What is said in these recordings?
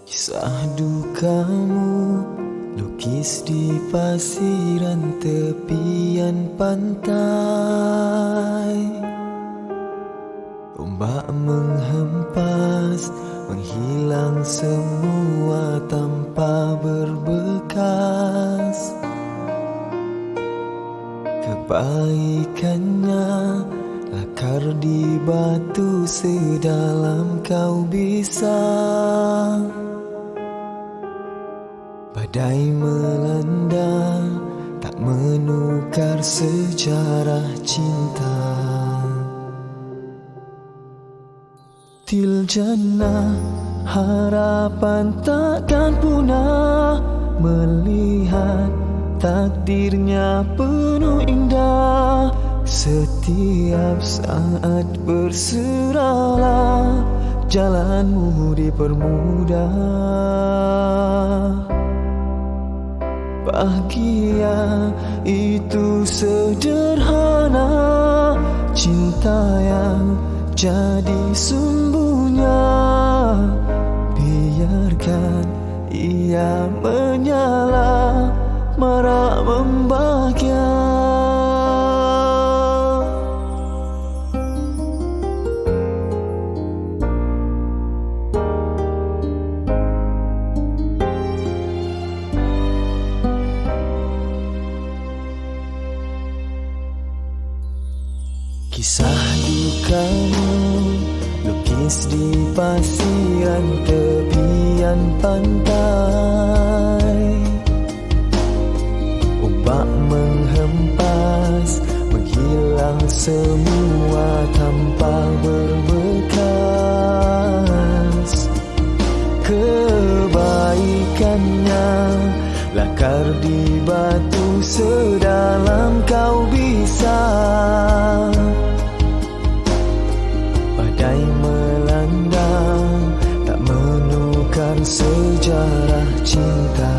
Kisah dukamu lukis di pasiran tepian pantai. Ombak menghempas, menghilang semua tanpa berbekas. Kebaikannya lakar di batu sedalam kau bisa. Badai melanda tak menukar sejarah cinta. Til jannah, harapan takkan punah melihat takdirnya penuh indah. Setiap saat berserahlah, jalanmu dipermudah. Bahagia itu sederhana, cinta yang jadi sumbunya. Biarkan ia menyala, marak membahagia. Kisah dukamu lukis di pasiran tepian pantai. Ombak menghempas, menghilang semua tanpa berbekas. Kebaikannya lakar di batu sedalam kau bisa. Badai melanda tak menukar sejarah cinta.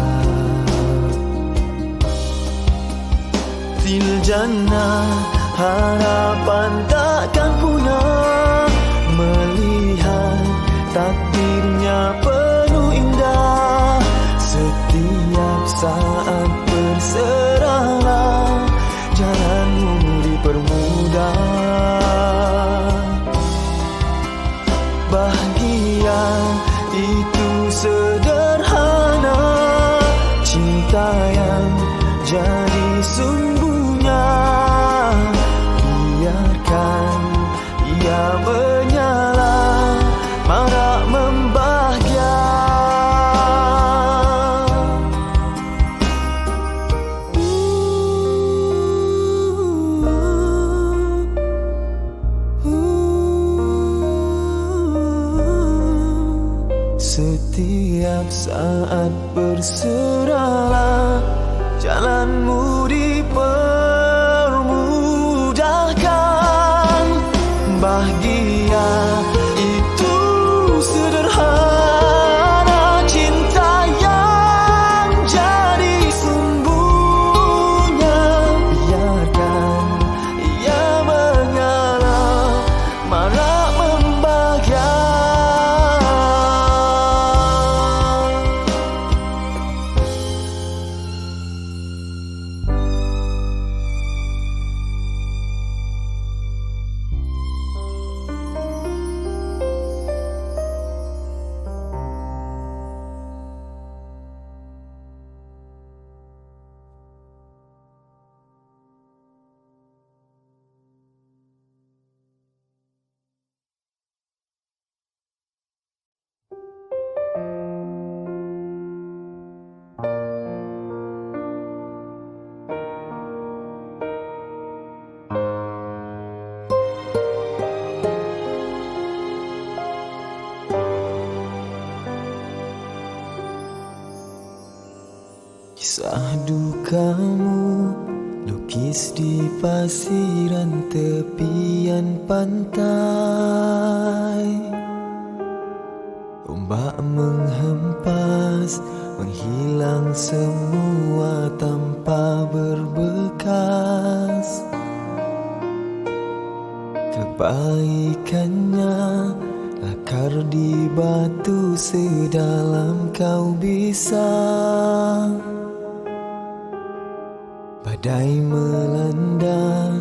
Til jannah, harapan takkan punah melihat takdirnya penuh indah. Setiap saat berserahlah, jalanmu dipermudah. Bahagia itu sederhana, cinta yang jadi sumbunya. Biarkan ia menyala, marak membahagia. Setiap saat berserahlah, jalanmu dipermudahkan. Bahagia itu sederhana, cinta yang jadi sumbunya. Biarkan ia menyala, marak membahagia. Kisah dukamu lukis di pasiran tepian pantai. Ombak menghempas, menghilang semua tanpa berbekas. Kebaikannya akar di batu sedalam kau bisa. Badai melanda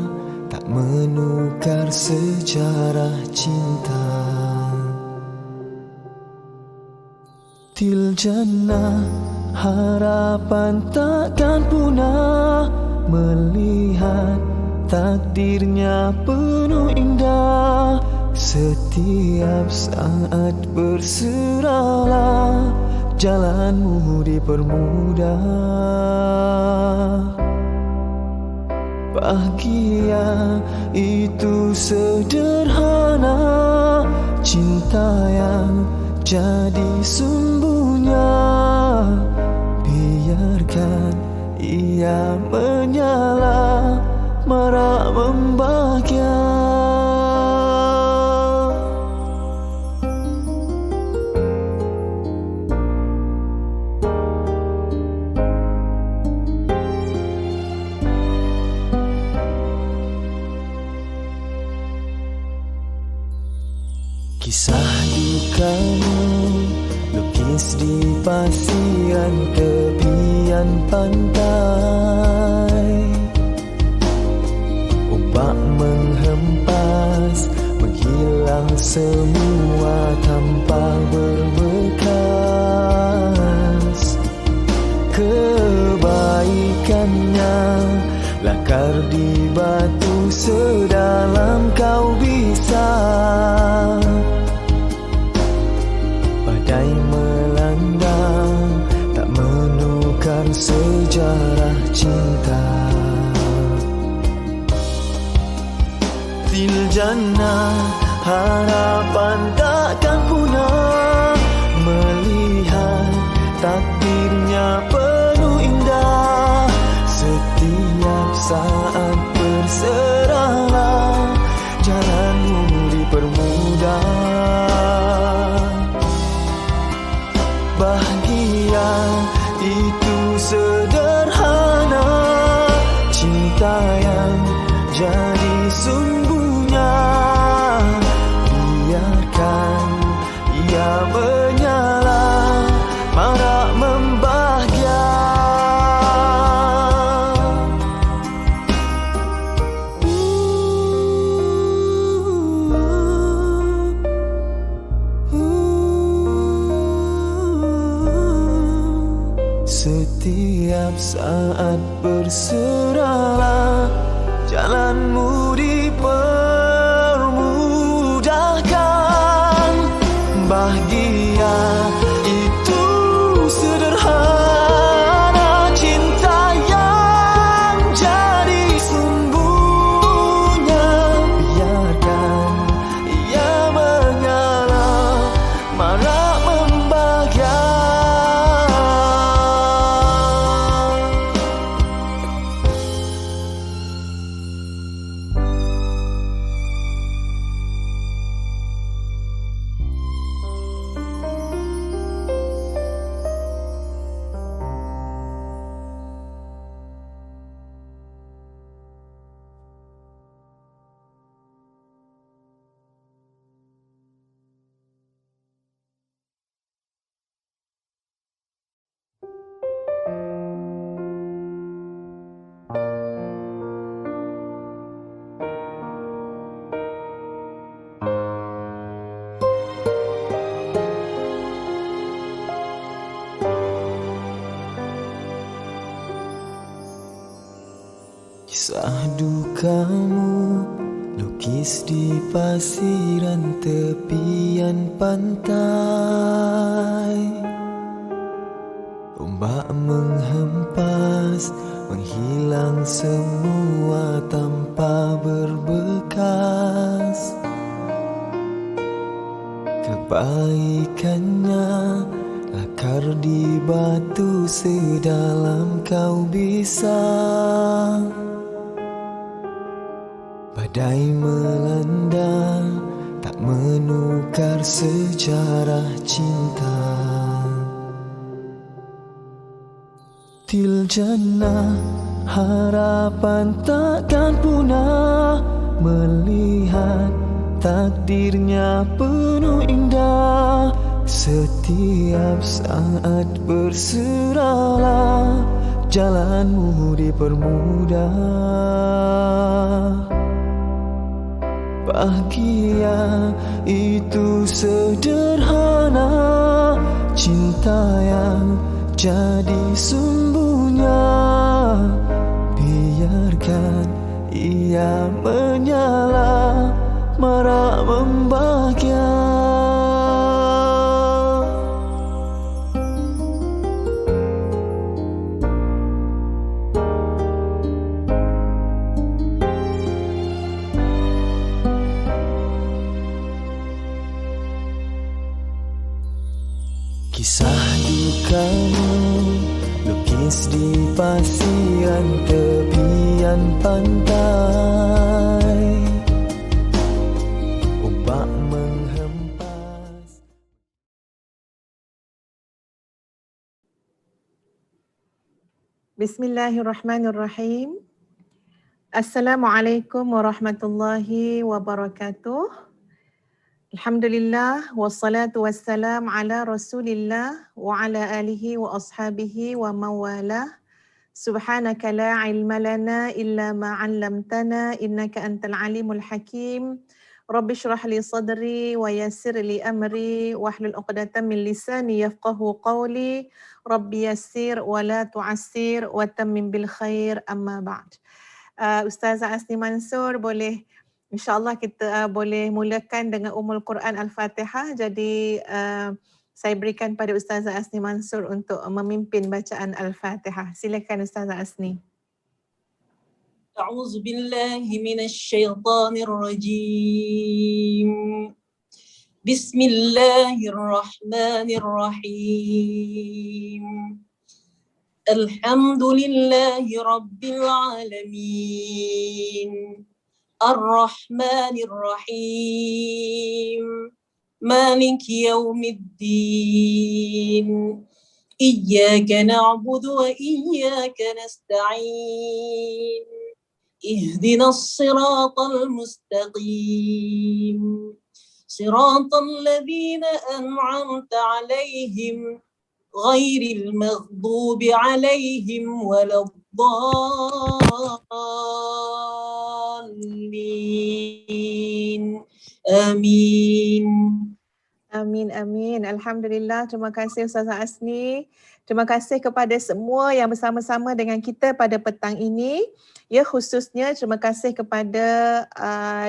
tak menukar sejarah cinta. Til jannah harapan takkan punah, melihat takdirnya penuh indah. Setiap saat berserahlah, jalanmu dipermudah. Bahagia itu sederhana, cinta yang jadi sumbunya. Biarkan ia menyala, marak membahagia. Kisah dukamu lukis di pasiran tepian pantai. Ombak menghempas, menghilang semua tanpa berbekas. Kebaikannya lakar di batu sedalam kau bisa. Badai melanda tak menukar sejarah cinta. Til jannah harapan takkan punah, melihat takdirnya penuh indah. Setiap saat berserahlah, jalanmu dipermudah. Bahagia itu sederhana, cinta yang jadi sumbunya. Biarkan ia menyala, marak membahagia. Setiap saat berserahlah, jalanmu dipermudahkan. Bahagia itu sederhana, cinta yang jadi sumbunya. Biarkan ia menyala, marak membahagia. Kisah dukamu lukis di pasiran tepian pantai. Ombak menghempas, menghilang semua tanpa berbekas. Kebaikannya lakar di batu sedalam kau bisa. Badai melanda tak menukar sejarah cinta. Til jannah harapan takkan punah, melihat takdirnya penuh indah. Setiap saat berserahlah, jalanmu dipermudah. Bahagia itu sederhana, cinta yang jadi sumbunya. Biarkan ia menyala, marak membahagia. Kisah dukamu lukis di pasiran tepian pantai. Ombak menghempas. Bismillahirrahmanirrahim. Assalamualaikum warahmatullahi wabarakatuh. Alhamdulillah wassalatu wassalam ala Rasulillah wa ala alihi wa ashabihi wa mawalah. Subhanaka la ilma lana illa ma 'allamtana innaka antal alimul hakim. Rabbi shrah li sadri wa yassir li amri wahlul 'uqdatam min lisani yafqahu qawli. Rabbi yassir wa la tu'assir wa tammim bil khair, amma ba'd. Ustazah Asni Mansur, boleh InsyaAllah kita boleh mulakan dengan Ummul Quran Al-Fatihah. Jadi saya berikan pada Ustazah Asni Mansur untuk memimpin bacaan Al-Fatihah. Silakan Ustazah Asni. A'udzu billahi minasy syaithanir rajim. Bismillahirrahmanirrahim. Alhamdulillahi rabbil alamin. الرحمن الرحيم مالك يوم الدين إياك نعبد وإياك نستعين اهدنا الصراط المستقيم صراط الذين أنعمت عليهم غير المغضوب عليهم ولا الضالين. Amin. Amin, amin. Alhamdulillah. Terima kasih Ustazah Asni. Terima kasih kepada semua yang bersama-sama dengan kita pada petang ini. Ya, khususnya terima kasih kepada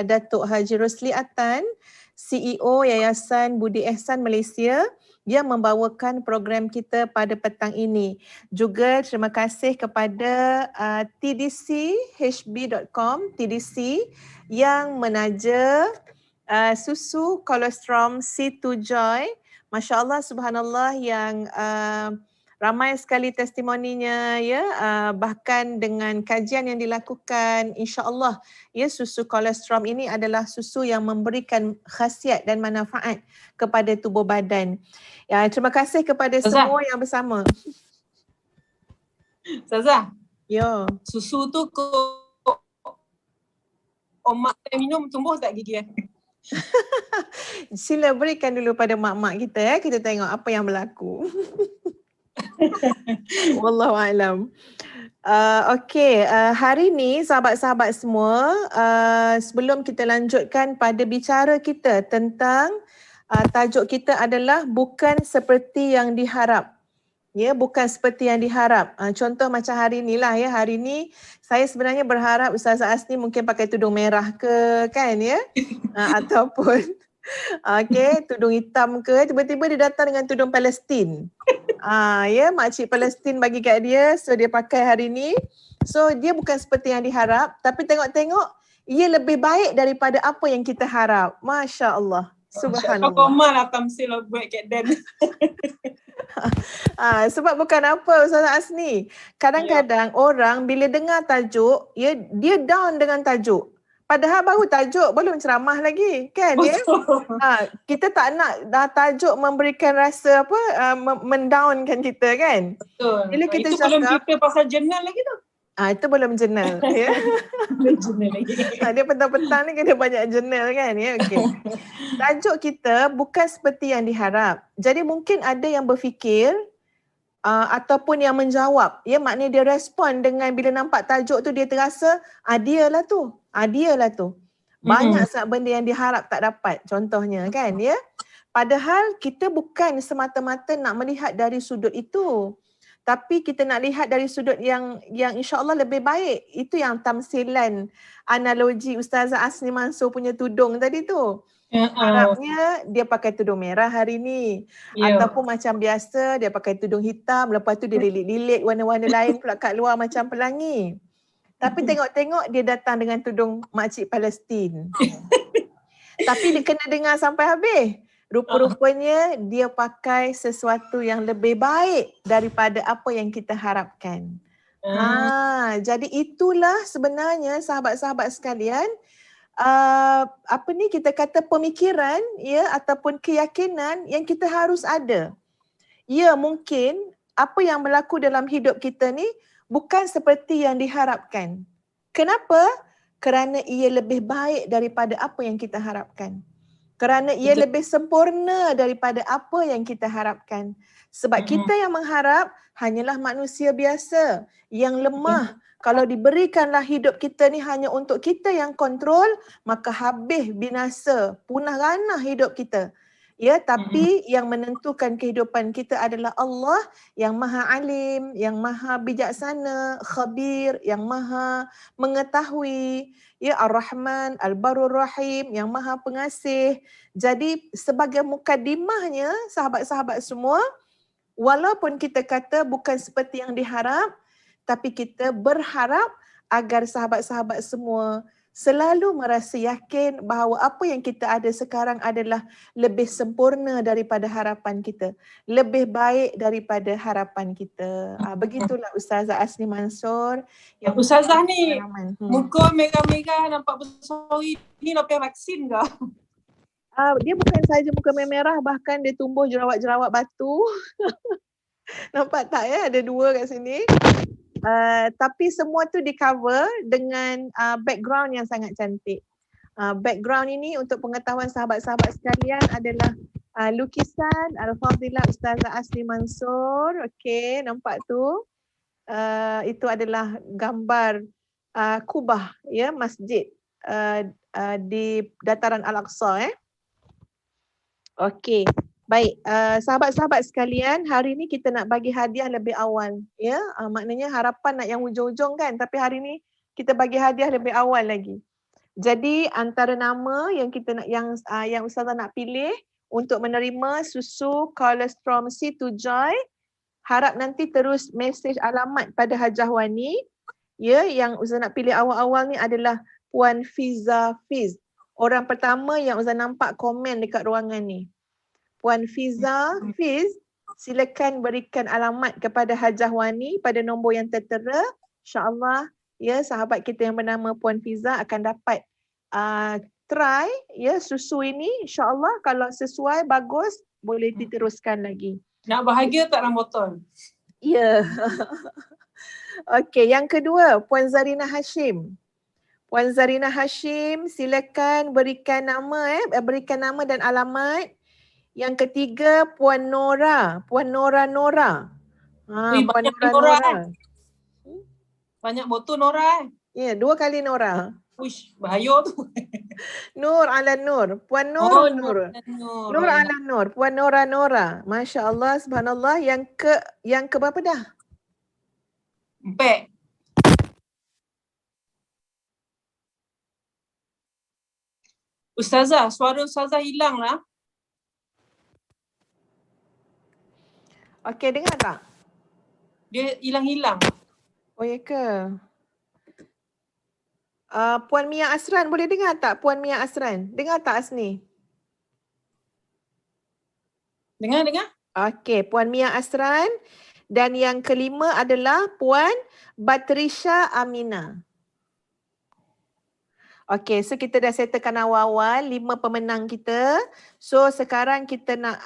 Datuk Haji Rosli Attan, CEO Yayasan Budi Ehsan Malaysia, yang membawakan program kita pada petang ini. Juga terima kasih kepada tdchb.com, TDC, yang menaja susu kolostrum C2 Joy. Masya Allah, subhanallah, yang ramai sekali testimoninya, ya, bahkan dengan kajian yang dilakukan, insya-Allah, ya, susu kolostrum ini adalah susu yang memberikan khasiat dan manfaat kepada tubuh badan. Ya, terima kasih kepada semua yang bersama. Ustazah, ya, susu tu mak saya minum tumbuh tak gigi? Sila berikan dulu pada mak-mak kita, ya. Kita tengok apa yang berlaku. Wallahualam. Okey, hari ni sahabat-sahabat semua, sebelum kita lanjutkan pada bicara kita tentang tajuk kita adalah bukan seperti yang diharap. Ya, bukan seperti yang diharap. Contoh macam hari ni lah, ya. Hari ni saya sebenarnya berharap Ustazah Asni mungkin pakai tudung merah ke, kan, ya. Ataupun tudung hitam ke, tiba-tiba dia datang dengan tudung Palestin. Ya, makcik Palestin bagi kat dia, so dia pakai hari ni. So dia bukan seperti yang diharap, tapi tengok-tengok ia lebih baik daripada apa yang kita harap. Masya Allah. Subhanallah. Kau malah tamsil buat kat dan. Sebab bukan apa Ustazah Asni. Kadang-kadang orang bila dengar tajuk, ya, dia down dengan tajuk. Padahal baru tajuk, belum ceramah lagi, kan, ya? Kita tak nak tajuk memberikan rasa apa, mendownkan kita, kan? Betul. Bila kita itu cakap, belum kita pasal jurnal lagi tu. Itu belum journal. Ya. Original lagi. Dia petang-petang ni kena banyak journal kan. Ya, okey. Tajuk kita bukan seperti yang diharap. Jadi mungkin ada yang berfikir ataupun yang menjawab. Ya, maknanya dia respon dengan bila nampak tajuk tu dia terasa, dia lah tu. Dia lah tu. Banyak sangat benda yang diharap tak dapat. Contohnya kan, ya. Padahal kita bukan semata-mata nak melihat dari sudut itu. Tapi kita nak lihat dari sudut yang insya-Allah lebih baik. Itu yang tamsilan analogi Ustazah Asni Mansur punya tudung tadi tu. Harapnya dia pakai tudung merah hari ni. Ya. Ataupun macam biasa dia pakai tudung hitam, lepas tu dia lilit-lilit warna-warna lain pula kat luar macam pelangi. Tapi tengok-tengok dia datang dengan tudung makcik Palestin. Tapi dia kena dengar sampai habis. Rupa-rupanya dia pakai sesuatu yang lebih baik daripada apa yang kita harapkan. Jadi itulah sebenarnya sahabat-sahabat sekalian, kita kata pemikiran ya ataupun keyakinan yang kita harus ada. Ya, mungkin apa yang berlaku dalam hidup kita ni bukan seperti yang diharapkan. Kenapa? Kerana ia lebih baik daripada apa yang kita harapkan. Kerana ia lebih sempurna daripada apa yang kita harapkan. Sebab kita yang mengharap hanyalah manusia biasa yang lemah. Kalau diberikanlah hidup kita ni hanya untuk kita yang kontrol, maka habis binasa, punah ranah hidup kita. Ya, tapi yang menentukan kehidupan kita adalah Allah yang Maha Alim, yang Maha Bijaksana, Khabir, yang Maha Mengetahui, ya, Ar-Rahman, Al-Barur Rahim, yang Maha Pengasih. Jadi sebagai mukadimahnya sahabat-sahabat semua, walaupun kita kata bukan seperti yang diharap, tapi kita berharap agar sahabat-sahabat semua selalu merasa yakin bahawa apa yang kita ada sekarang adalah lebih sempurna daripada harapan kita. Lebih baik daripada harapan kita. Begitulah Ustazah Asni Mansur. Yang Ustazah ni, muka merah-merah nampak bersori ni lepas vaksin ke? Dia bukan saja muka merah, bahkan dia tumbuh jerawat-jerawat batu. Nampak tak ya? Ada 2 kat sini. Tapi semua tu di cover dengan background yang sangat cantik. Background ini untuk pengetahuan sahabat-sahabat sekalian adalah lukisan Al-Fadhilah Ustazah Asni Mansur. Okey, nampak tu. Itu adalah gambar kubah ya, masjid di dataran Al-Aqsa. Okey. Baik, sahabat-sahabat sekalian, hari ni kita nak bagi hadiah lebih awal, ya. Maknanya harapan nak yang hujung-hujung kan, tapi hari ni kita bagi hadiah lebih awal lagi. Jadi antara nama yang kita nak yang Ustazah nak pilih untuk menerima susu Colostrum C to Joy, harap nanti terus mesej alamat pada Hajah Wani. Ya, yang Ustazah nak pilih awal-awal ni adalah Puan Fiza Fiz. Orang pertama yang Ustazah nampak komen dekat ruangan ni. Puan Fiza Fiz, silakan berikan alamat kepada Hajah Wani pada nombor yang tertera. InsyaAllah, ya, sahabat kita yang bernama Puan Fiza akan dapat try ya susu ini. InsyaAllah kalau sesuai, bagus, boleh diteruskan lagi. Nak bahagia tak dalam botol? Ya. Okey, yang kedua, Puan Zarina Hashim. Puan Zarina Hashim, silakan berikan nama dan alamat. Yang ketiga, Puan Nora. Puan Nora. Puan Nora. Banyak botol Nora. Ya, 2 kali Nora. Uish, bahaya tu. Nur ala Nur. Puan Nur. Nur ala Nur. Puan Nora. Masya Allah, subhanallah. Yang ke berapa dah? 4. Ustazah, suara Ustazah hilang lah. Okey, dengar tak? Dia hilang-hilang. Oh, ya ke? Puan Mia Asran, boleh dengar tak Puan Mia Asran? Dengar tak Asni? Dengar. Okey, Puan Mia Asran. Dan yang kelima adalah Puan Batrisha Amina. Okey, so kita dah settlekan awal-awal 5 pemenang kita. So sekarang kita nak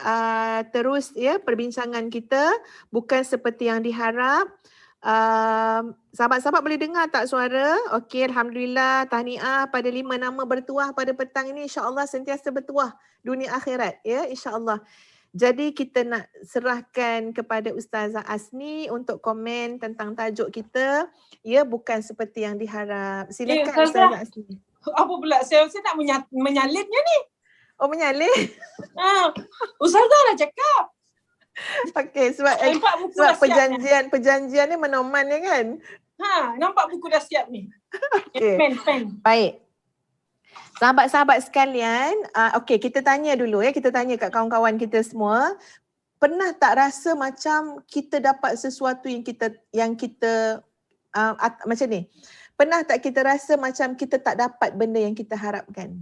terus ya perbincangan kita, bukan seperti yang diharap. Sahabat-sahabat boleh dengar tak suara? Okey, Alhamdulillah. Tahniah pada 5 nama bertuah pada petang ini. InsyaAllah sentiasa bertuah dunia akhirat. Ya, insyaAllah. Jadi kita nak serahkan kepada Ustazah Asni untuk komen tentang tajuk kita. Ya, bukan seperti yang diharap. Silakan Ustazah Asni. Apa pula? Saya nak menyalinnya ni. Oh, menyalin? Ustazah dah cakap. Okey, sebab perjanjian ni menoman ni kan? Nampak buku dah siap ni. Okey. Pen. Baik. Sahabat-sahabat sekalian, okey, kita tanya dulu ya, kita tanya kat kawan-kawan kita semua, pernah tak rasa macam kita dapat sesuatu yang kita macam ni? Pernah tak kita rasa macam kita tak dapat benda yang kita harapkan?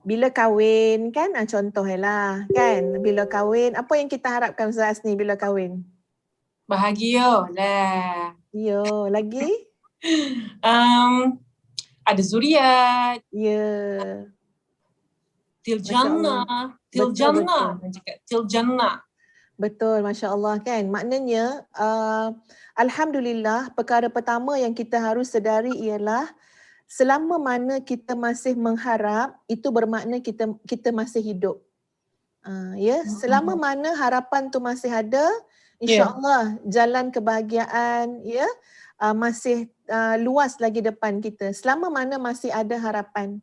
Bila kahwin kan, contohlah kan, bila kahwin, apa yang kita harapkan Ustaz Asni bila kahwin? Bahagia lah. Ya, lagi? Ada zuriat. Ya. Til jannah. Til jannah. Til jannah. Betul, Masya Allah kan. Maknanya, Alhamdulillah, perkara pertama yang kita harus sedari ialah selama mana kita masih mengharap, itu bermakna kita masih hidup. Ya, selama mana harapan tu masih ada, insya-Allah jalan kebahagiaan ya masih luas lagi depan kita. Selama mana masih ada harapan.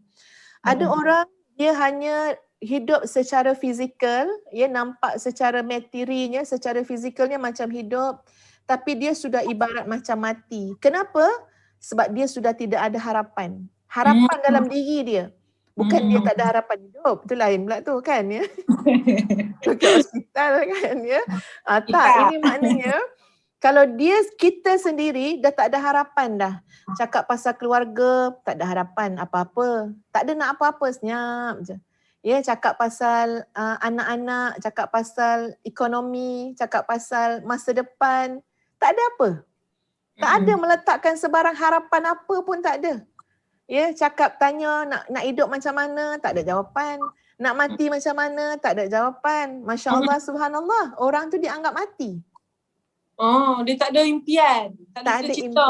Ada orang dia hanya hidup secara fizikal, ya, nampak secara materinya, secara fizikalnya macam hidup, tapi dia sudah ibarat macam mati. Kenapa? Sebab dia sudah tidak ada harapan. Harapan dalam diri dia. Bukan dia tak ada harapan hidup. Itu lain pula tu kan ya. Ke hospital kan ya. Tak, ini maknanya kalau kita sendiri dah tak ada harapan dah. Cakap pasal keluarga, tak ada harapan apa-apa. Tak ada nak apa-apa, senyap je. Ya, cakap pasal anak-anak, cakap pasal ekonomi, cakap pasal masa depan, tak ada apa. Tak ada meletakkan sebarang harapan apa pun tak ada. Ya, cakap tanya nak hidup macam mana, tak ada jawapan. Nak mati macam mana, tak ada jawapan. Masya Allah, subhanallah, orang tu dianggap mati. Oh, dia tak ada impian. Tak ada cita.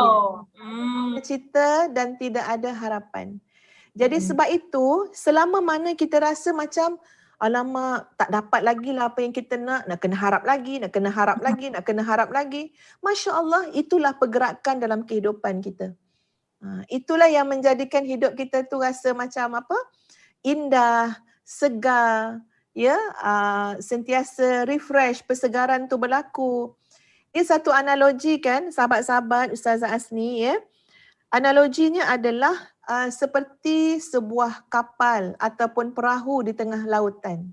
Cita dan tidak ada harapan. Jadi sebab itu, selama mana kita rasa macam alamak, tak dapat lagi lah apa yang kita nak kena harap lagi, nak kena harap lagi, nak kena harap lagi. Masya Allah, itulah pergerakan dalam kehidupan kita. Itulah yang menjadikan hidup kita tu rasa macam apa? Indah, segar, ya, sentiasa refresh, persegaran tu berlaku. Ini satu analogi kan, sahabat-sahabat Ustazah Asni ya. Analoginya adalah seperti sebuah kapal ataupun perahu di tengah lautan.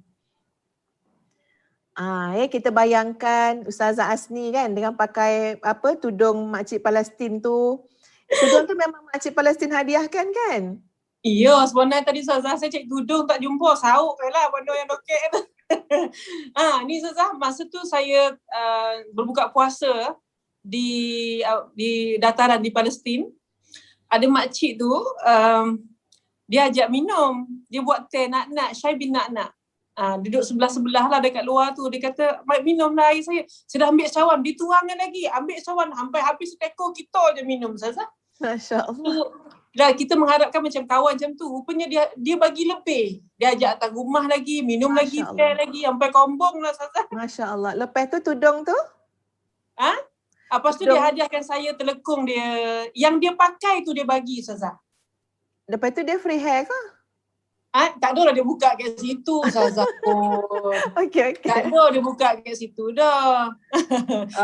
Kita bayangkan Ustazah Asni kan dengan pakai tudung makcik Palestin tu. Tudung tu memang makcik Palestin hadiahkan kan? Iya, sebenarnya tadi Ustazah saya cek tudung tak jumpa, sauk lah benda yang dokek tu. Ni Ustazah, masa tu saya berbuka puasa di dataran di Palestin. Ada makcik tu, dia ajak minum. Dia buat teh nak-nak, syai bin nak-nak. Duduk sebelah-sebelah lah dekat luar tu. Dia kata, baik minum lah air saya. Saya dah ambil cawan, dituangkan lagi. Ambil cawan, sampai habis setekor kita je minum, Ustazah. Masya Allah. Dah kita mengharapkan macam kawan macam tu. Rupanya dia bagi lebih. Dia ajak atas rumah lagi, minum lagi, teh lagi. Sampai kombong lah, Ustazah. Masya Allah. Lepas tu tudung tu? Lepas tu dia hadiahkan saya telekung dia. Yang dia pakai tu dia bagi, Ustazah. Lepas tu dia free hair ke? Tak ada lah dia buka kat situ, Ustazah pun. Okay. Tak ada dia buka kat situ dah.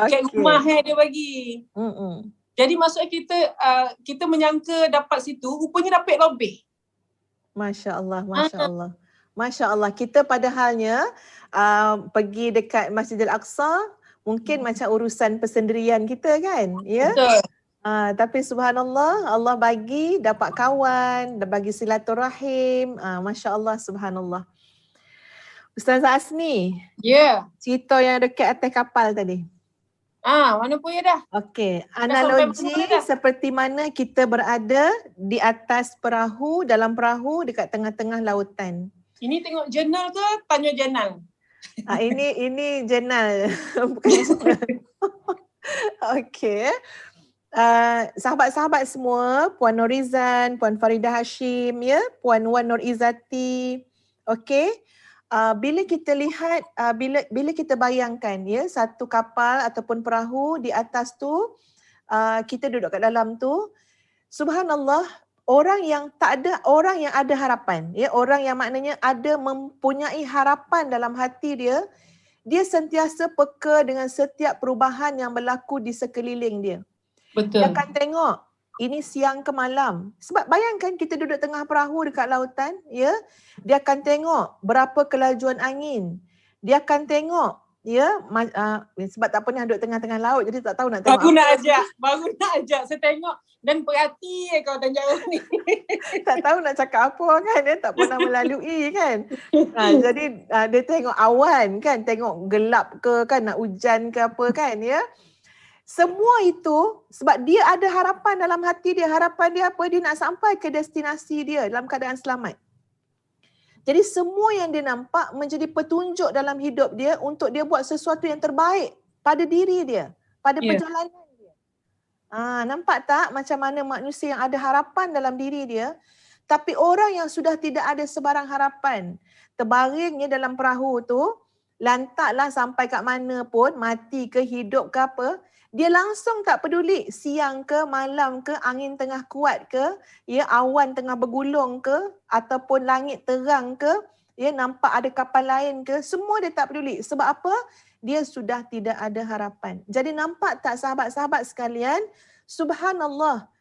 Kat rumah hair dia bagi. Jadi maksudnya kita menyangka dapat situ, rupanya dapat lebih. Masya Allah, Masya Allah. Masya Allah. Kita padahalnya pergi dekat Masjidil Aqsa, mungkin macam urusan persendirian kita kan, ya. Betul. Tapi subhanallah, Allah bagi dapat kawan, bagi silaturahim. Masya Allah, subhanallah. Ustazah Asni. Ya. Cerita yang dekat atas kapal tadi. Mana pun ya dah. Okey, analogi seperti mana kita berada di atas perahu, dalam perahu dekat tengah-tengah lautan. Ini tengok jurnal ke tanya jurnal? Ini jurnal, bukan jurnal. Okey. Sahabat-sahabat semua, Puan Norizan, Puan Faridah Hashim, ya, Puan Wan Nur Izzati. Okey. Bila kita lihat, bila kita bayangkan ya satu kapal ataupun perahu di atas tu, kita duduk kat dalam tu, subhanallah, orang yang ada harapan, ya, orang yang maknanya ada mempunyai harapan dalam hati dia, dia sentiasa peka dengan setiap perubahan yang berlaku di sekeliling dia. Dia Betul. akan tengok ini siang ke malam. Sebab bayangkan kita duduk tengah perahu dekat lautan, ya. Dia akan tengok berapa kelajuan angin. Dia akan tengok, ya, sebab tak pernah duduk tengah-tengah laut jadi tak tahu nak tengok Baru apa. nak ajak saya tengok dan perhati kau dan jauh ni. Tak tahu nak cakap apa kan, dia tak pernah melalui kan. Jadi dia tengok awan kan, tengok gelap ke kan, nak hujan ke apa kan, ya. Semua itu sebab dia ada harapan dalam hati dia. Harapan dia apa? Dia nak sampai ke destinasi dia dalam keadaan selamat. Jadi semua yang dia nampak menjadi petunjuk dalam hidup dia untuk dia buat sesuatu yang terbaik pada diri dia, pada perjalanan dia. Nampak tak macam mana manusia yang ada harapan dalam diri dia, tapi orang yang sudah tidak ada sebarang harapan, terbaringnya dalam perahu tu, lantaklah sampai kat mana pun, mati ke hidup ke apa, dia langsung tak peduli siang ke malam ke, angin tengah kuat ke, ya, awan tengah bergulung ke, ataupun langit terang ke, ya, nampak ada kapal lain ke, semua dia tak peduli. Sebab apa? Dia sudah tidak ada harapan. Jadi nampak tak sahabat-sahabat sekalian, subhanallah,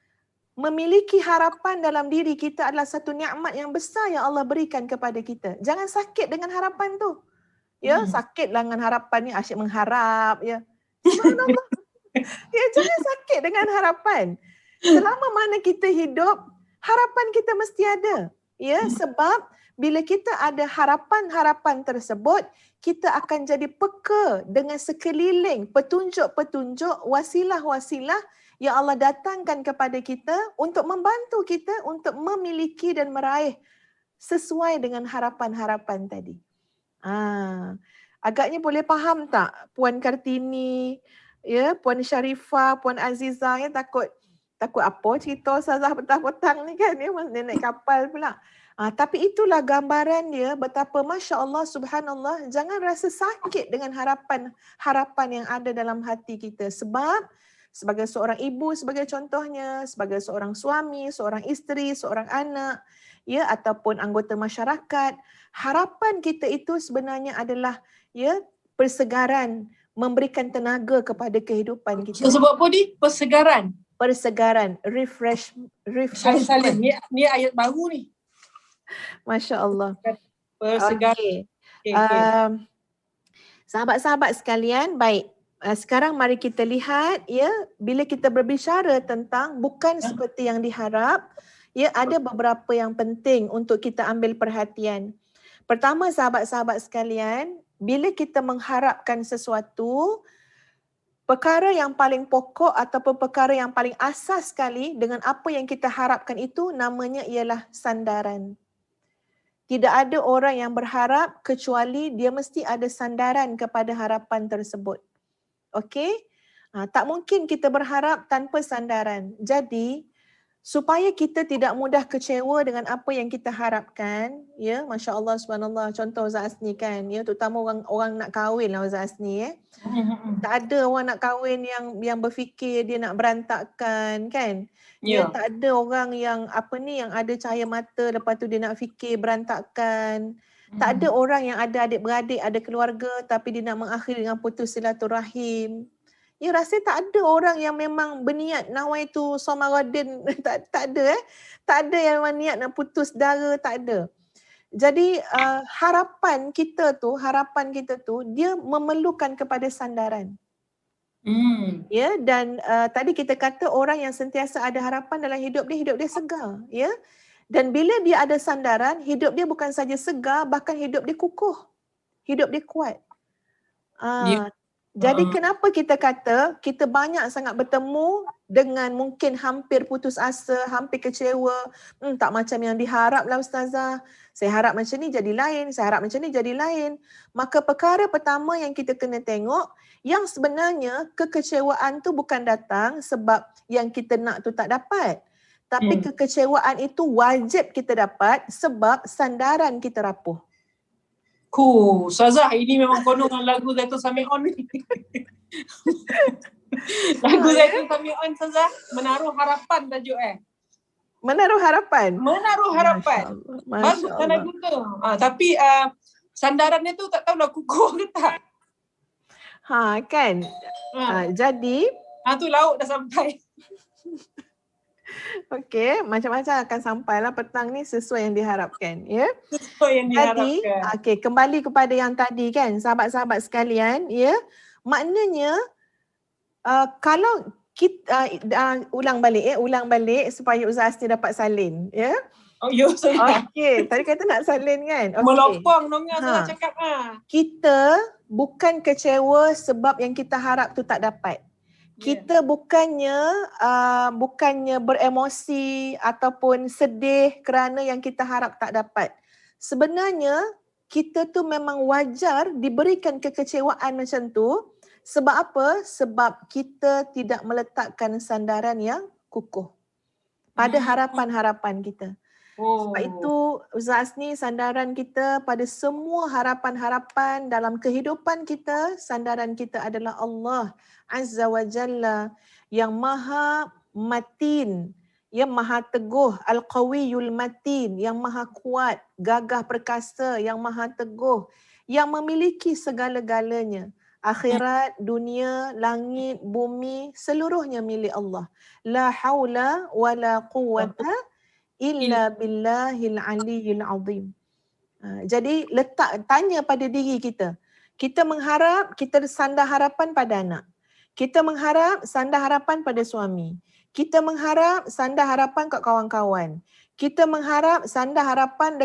memiliki harapan dalam diri kita adalah satu nikmat yang besar yang Allah berikan kepada kita. Jangan sakit dengan harapan tu. Ya, sakitlah dengan harapan ni, asyik mengharap, ya. Subhanallah. Ya, jangan sakit dengan harapan. Selama mana kita hidup, harapan kita mesti ada. Ya, sebab bila kita ada harapan-harapan tersebut, kita akan jadi peka dengan sekeliling petunjuk-petunjuk, wasilah-wasilah yang Allah datangkan kepada kita untuk membantu kita untuk memiliki dan meraih sesuai dengan harapan-harapan tadi. Agaknya boleh faham tak Puan Kartini, ya, Puan Sharifah, Puan Azizah, ya, takut apa cerita Ustazah petang-petang ni kan, ya, naik kapal pula. Tapi itulah gambaran dia betapa Masya Allah, Subhanallah, jangan rasa sakit dengan harapan yang ada dalam hati kita. Sebab sebagai seorang ibu, sebagai contohnya, sebagai seorang suami, seorang isteri, seorang anak, ya, ataupun anggota masyarakat, harapan kita itu sebenarnya adalah, ya, persegaran, memberikan tenaga kepada kehidupan kita. Sebab apa ni? Persegaran, refreshment. Salim, ni ayat baru ni. Masya Allah. Persegaran. Okay. Sahabat-sahabat sekalian, baik. Sekarang mari kita lihat, ya, bila kita berbicara tentang bukan seperti yang diharap, ya, ada beberapa yang penting untuk kita ambil perhatian. Pertama, sahabat-sahabat sekalian, bila kita mengharapkan sesuatu, perkara yang paling pokok ataupun perkara yang paling asas sekali dengan apa yang kita harapkan itu namanya ialah sandaran. Tidak ada orang yang berharap kecuali dia mesti ada sandaran kepada harapan tersebut. Okey? Tak mungkin kita berharap tanpa sandaran. Jadi, supaya kita tidak mudah kecewa dengan apa yang kita harapkan, ya, Masya Allah, subhanallah, contoh Ustaz Asni kan, ya, terutama orang nak kahwin lah Ustaz Asni, ya. Tak ada orang nak kahwin yang berfikir dia nak berantakkan kan. Ya, tak ada orang yang yang ada cahaya mata lepas tu dia nak fikir berantakkan. Tak ada orang yang ada adik-beradik, ada keluarga tapi dia nak mengakhiri dengan putus silaturahim. Ya, rasa tak ada orang yang memang berniat nawaitu somaradin, tak ada Tak ada yang memang niat nak putus dara, tak ada. Jadi harapan kita tu dia memerlukan kepada sandaran. Ya, dan tadi kita kata orang yang sentiasa ada harapan dalam hidup dia segar, ya. Dan bila dia ada sandaran, hidup dia bukan saja segar, bahkan hidup dia kukuh. Hidup dia kuat. Jadi kenapa kita kata kita banyak sangat bertemu dengan mungkin hampir putus asa, hampir kecewa, tak macam yang diharap lah Ustazah. Saya harap macam ni jadi lain, saya harap macam ni jadi lain. Maka perkara pertama yang kita kena tengok, yang sebenarnya kekecewaan tu bukan datang sebab yang kita nak tu tak dapat. Tapi kekecewaan itu wajib kita dapat sebab sandaran kita rapuh. Ustazah, ini memang konon dengan lagu Zaitun Sami'on ni. Lagu Zaitun Sami'on, Ustazah, Menaruh Harapan tajuk Menaruh harapan. Menaruh Harapan. Masya Bagus Allah. lagu tu. Tapi sandarannya tu tak tahulah kukuh ke tak. Kan. Jadi Tu lauk dah sampai. okey, macam-macam akan sampailah petang ni sesuai yang diharapkan, ya. Sesuai yang Jadi, diharapkan. kembali kepada yang tadi kan, sahabat-sahabat sekalian, ya. Maknanya kalau kita ulang balik supaya Ustaz Asni dapat salin, ya. Oh, ya, Ustazah. Okey, tadi kata nak salin kan? Okey. Melopong dongnya Ustazah cakap. Kita bukan kecewa sebab yang kita harap tu tak dapat. Kita bukannya beremosi ataupun sedih kerana yang kita harap tak dapat. Sebenarnya kita tu memang wajar diberikan kekecewaan macam tu. Sebab apa? Sebab kita tidak meletakkan sandaran yang kukuh pada harapan-harapan kita. Sebab itu Ustaz Asni, sandaran kita pada semua harapan-harapan dalam kehidupan kita, sandaran kita adalah Allah Azza wa Jalla yang maha matin, yang maha teguh, Al-Qawiyul Matin, yang maha kuat, gagah perkasa, yang maha teguh, yang memiliki segala-galanya. Akhirat, dunia, langit, bumi, seluruhnya milik Allah. La haula wa la quwwata illa billahil aliyyil azim. Jadi tanya pada diri kita. Kita mengharap, kita sandar harapan pada anak. Kita mengharap, sandar harapan pada suami. Kita mengharap, sandar harapan kat kawan-kawan. Kita mengharap, sandar harapan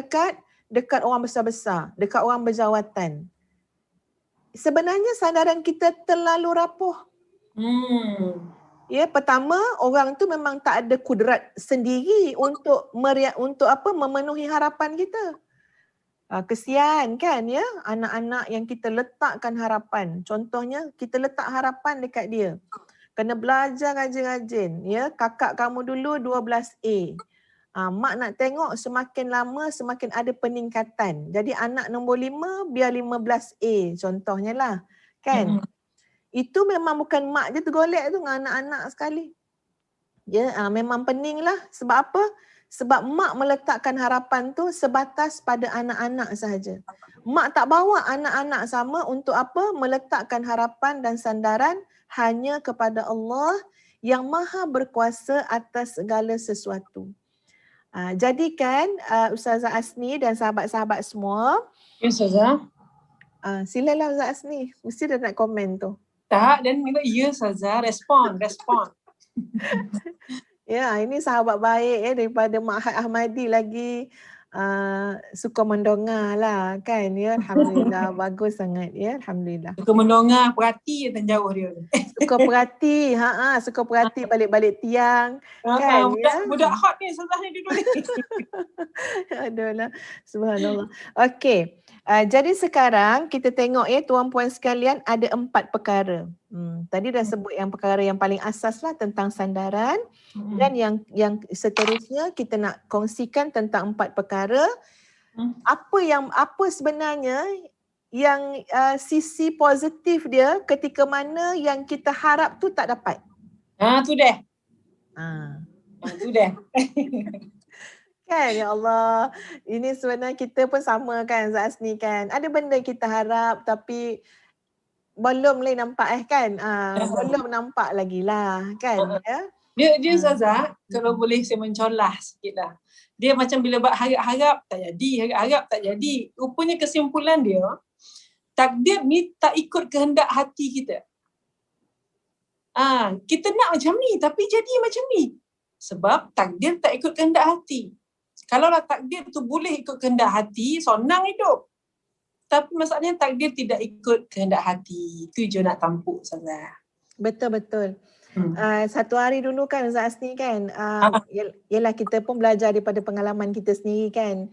dekat orang besar-besar, dekat orang berjawatan. Sebenarnya sandaran kita terlalu rapuh. Ya, pertama, orang tu memang tak ada kudrat sendiri untuk memenuhi harapan kita. Kesian kan ya, anak-anak yang kita letakkan harapan. Contohnya, kita letak harapan dekat dia. Kena belajar rajin-rajin. Ya, kakak kamu dulu 12A. Mak nak tengok semakin lama semakin ada peningkatan. Jadi anak nombor 5 biar 15A contohnya lah. Kan? Itu memang bukan mak je tergolek tu dengan anak-anak sekali. Ya, memang pening lah. Sebab apa? Sebab mak meletakkan harapan tu sebatas pada anak-anak sahaja. Mak tak bawa anak-anak sama untuk apa? Meletakkan harapan dan sandaran hanya kepada Allah yang maha berkuasa atas segala sesuatu. Jadikan Ustazah Asni dan sahabat-sahabat semua. Ya, Ustazah. Silalah Ustazah Asni. Mesti dah nak komen tu. Tak, dan minta ya Ustazah. Respon. Ya, ini sahabat baik ya daripada Ma'had Ahmadi lagi suka mendongah lah kan ya. Alhamdulillah, bagus sangat ya. Alhamdulillah. Suka mendongah, perhati dan jauh dia. Suka perhati, suka perhati balik-balik tiang kan ya. Budak hot ni Ustazah ni duduk ni. Aduhlah, subhanallah. Okey. Jadi sekarang kita tengok ya tuan-puan sekalian ada 4 perkara. Tadi dah sebut yang perkara yang paling asas lah tentang sandaran dan yang seterusnya kita nak kongsikan tentang 4 perkara. Apa sebenarnya yang sisi positif dia ketika mana yang kita harap tu tak dapat. Tu deh. Tu deh. Kan, ya Allah. Ini sebenarnya kita pun sama kan Ustaz Asni kan. Ada benda kita harap tapi belum lagi nampak kan. Belum nampak lagi lah kan. Dia Ustazah, kalau boleh saya mencolah sikit lah. Dia macam bila harap-harap tak jadi, harap-harap tak jadi. Rupanya kesimpulan dia, takdir ni tak ikut kehendak hati kita. Kita nak macam ni tapi jadi macam ni. Sebab takdir tak ikut kehendak hati. Kalaulah takdir tu boleh ikut kehendak hati, senang hidup. Tapi masalahnya takdir tidak ikut kehendak hati. Itu je nak tampuk Ustazah. Betul-betul. Satu hari dulu kan Ustaz Asni kan, yelah kita pun belajar daripada pengalaman kita sendiri kan.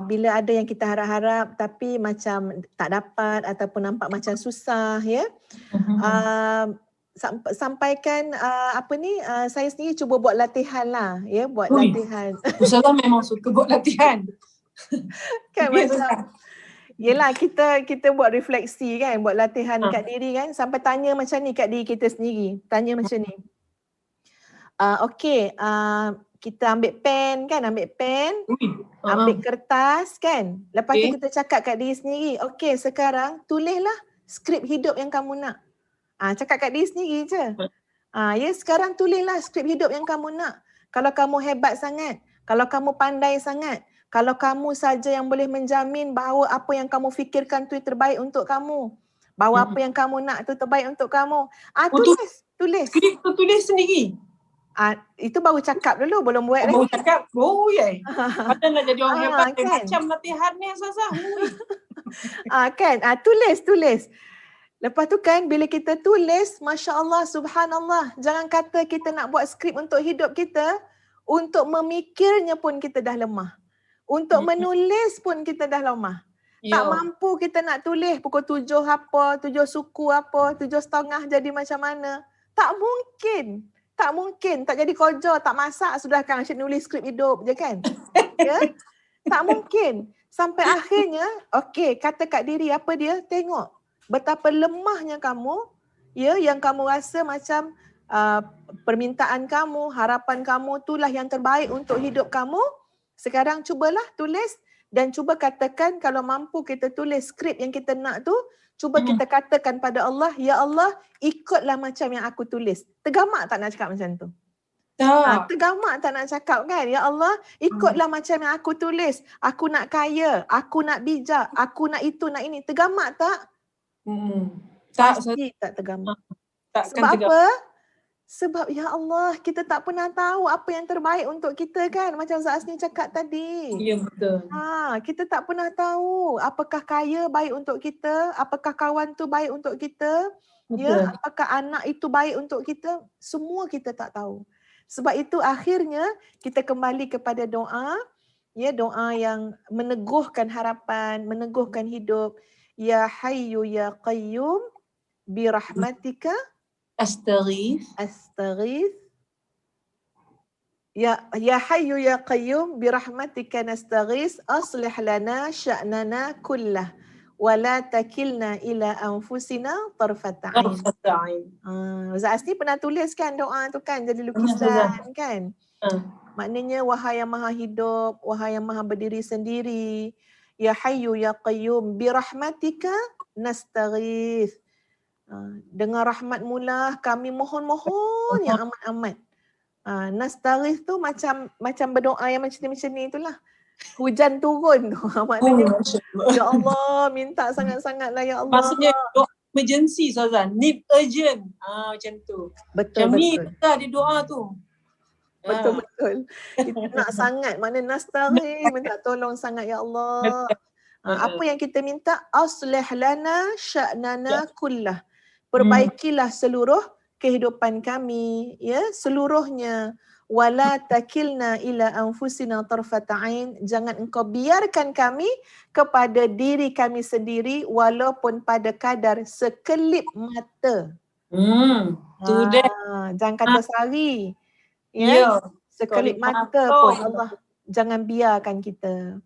Bila ada yang kita harap-harap tapi macam tak dapat ataupun nampak macam susah ya. Sampaikan saya sendiri cuba buat latihan lah ya, buat latihan. Ustazah memang suka buat latihan. Kan macam yelah kita buat refleksi kan, buat latihan kat diri kan, sampai tanya macam ni kat diri kita sendiri. Tanya macam ni. Kita ambil pen, ambil kertas kan. Lepas tu kita cakap kat diri sendiri, okey sekarang tulislah skrip hidup yang kamu nak. Cakap kat diri sendiri je. Sekarang tulislah skrip hidup yang kamu nak. Kalau kamu hebat sangat, kalau kamu pandai sangat, kalau kamu saja yang boleh menjamin bahawa apa yang kamu fikirkan tu terbaik untuk kamu, bahawa apa yang kamu nak tu terbaik untuk kamu. Tulis. Skrip tu tulis sendiri. Itu baru cakap dulu, belum buat lagi. Baru cakap. Macam nak jadi orang hebat kan? Macam latihan ni Ustazah. Tulis. Lepas tu kan bila kita tulis, Masya Allah, Subhanallah, jangan kata kita nak buat skrip untuk hidup kita, untuk memikirnya pun kita dah lemah. Untuk menulis pun kita dah lemah. Tak mampu kita nak tulis pukul 7 apa, 7 suku apa, 7:30 jadi macam mana. Tak mungkin. Tak jadi kerja, tak masak, sudah kan asyik nulis skrip hidup je kan. Ya? Tak mungkin. Sampai akhirnya, kata kat diri apa dia, tengok betapa lemahnya kamu, ya, yang kamu rasa macam permintaan kamu, harapan kamu itulah yang terbaik untuk hidup kamu. Sekarang cubalah tulis dan cuba katakan kalau mampu kita tulis skrip yang kita nak tu, cuba kita katakan pada Allah, ya Allah, ikutlah macam yang aku tulis. Tergamak tak nak cakap macam tu? Tergamak tak nak cakap kan? Ya Allah, ikutlah macam yang aku tulis. Aku nak kaya, aku nak bijak, aku nak itu, nak ini. Tergamak tak? Pasti tak tergamak. Sebab apa? Sebab ya Allah, kita tak pernah tahu apa yang terbaik untuk kita kan. Macam Ustaz Asni cakap tadi. Ya, betul. Kita tak pernah tahu apakah kaya baik untuk kita, apakah kawan tu baik untuk kita, ya, apakah anak itu baik untuk kita. Semua kita tak tahu. Sebab itu akhirnya kita kembali kepada doa, ya, doa yang meneguhkan harapan, meneguhkan hidup. Ya Hayyu Ya Qayyum birahmatika Astaghith. Ya Hayyu Ya Qayyum birahmatika nastaghith aslih lana sya'nana kullah wa la takilna ila anfusina tarfata ain. Ustaz Asni pernah tulis kan doa tu kan, jadi lukisan kan. Maknanya wahai yang maha hidup, wahai yang maha berdiri sendiri, ya Hayyu Ya Qayyum birahmatika nastaghith. Dengan rahmat-Mu lah kami mohon-mohon yang amat-amat. Nastaghith tu macam berdoa yang macam ni itulah. Hujan turun tu. Maknanya ya Allah, minta sangat-sangatlah ya Allah. Maksudnya doa emergency Ustazah, need urgent. Macam tu. Betul. Macam ni kita di doa tu. Betul. Kita nak sangat, maknanya nastaghith, minta tolong sangat ya Allah. Apa yang kita minta? Aslih lana sya'nana kullah. Perbaikilah seluruh kehidupan kami, ya, seluruhnya. Wala takilna ila anfusina tarfata ain. Jangan engkau biarkan kami kepada diri kami sendiri walaupun pada kadar sekelip mata. Tu dia. Jangan kata sehari. Ya. Sekelip mata pun Allah jangan biarkan kita.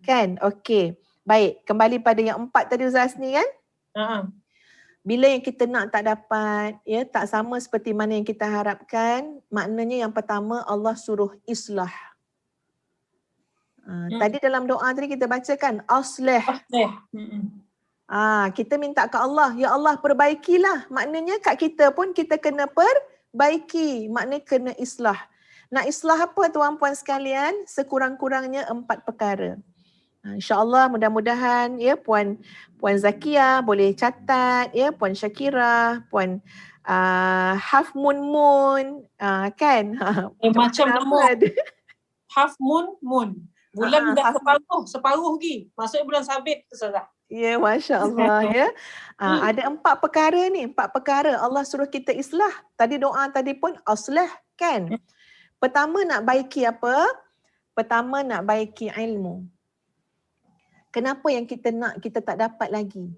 Kan? Okey. Baik, kembali pada yang 4 tadi Ustaz ni kan? Bila yang kita nak tak dapat, ya, tak sama seperti mana yang kita harapkan, maknanya yang pertama Allah suruh islah. Tadi dalam doa tadi kita bacakan aslih. Kita minta ke Allah, ya Allah perbaikilah. Maknanya kat kita pun kita kena perbaiki, maknanya kena islah. Nak islah apa tuan-puan sekalian? Sekurang-kurangnya 4 perkara. InsyaAllah mudah-mudahan ya Puan Zakia boleh catat, ya Puan Syakira, Puan Half Moon kan? Macam nama Half Moon. Bulan dah separuh lagi. Maksudnya bulan sabit tu Ustazah. Ya, Masya Allah ya. Ada 4 perkara ni, 4 perkara Allah suruh kita islah. Tadi doa tadi pun aslah kan. Pertama nak baiki apa? Pertama nak baiki ilmu. Kenapa yang kita nak kita tak dapat lagi?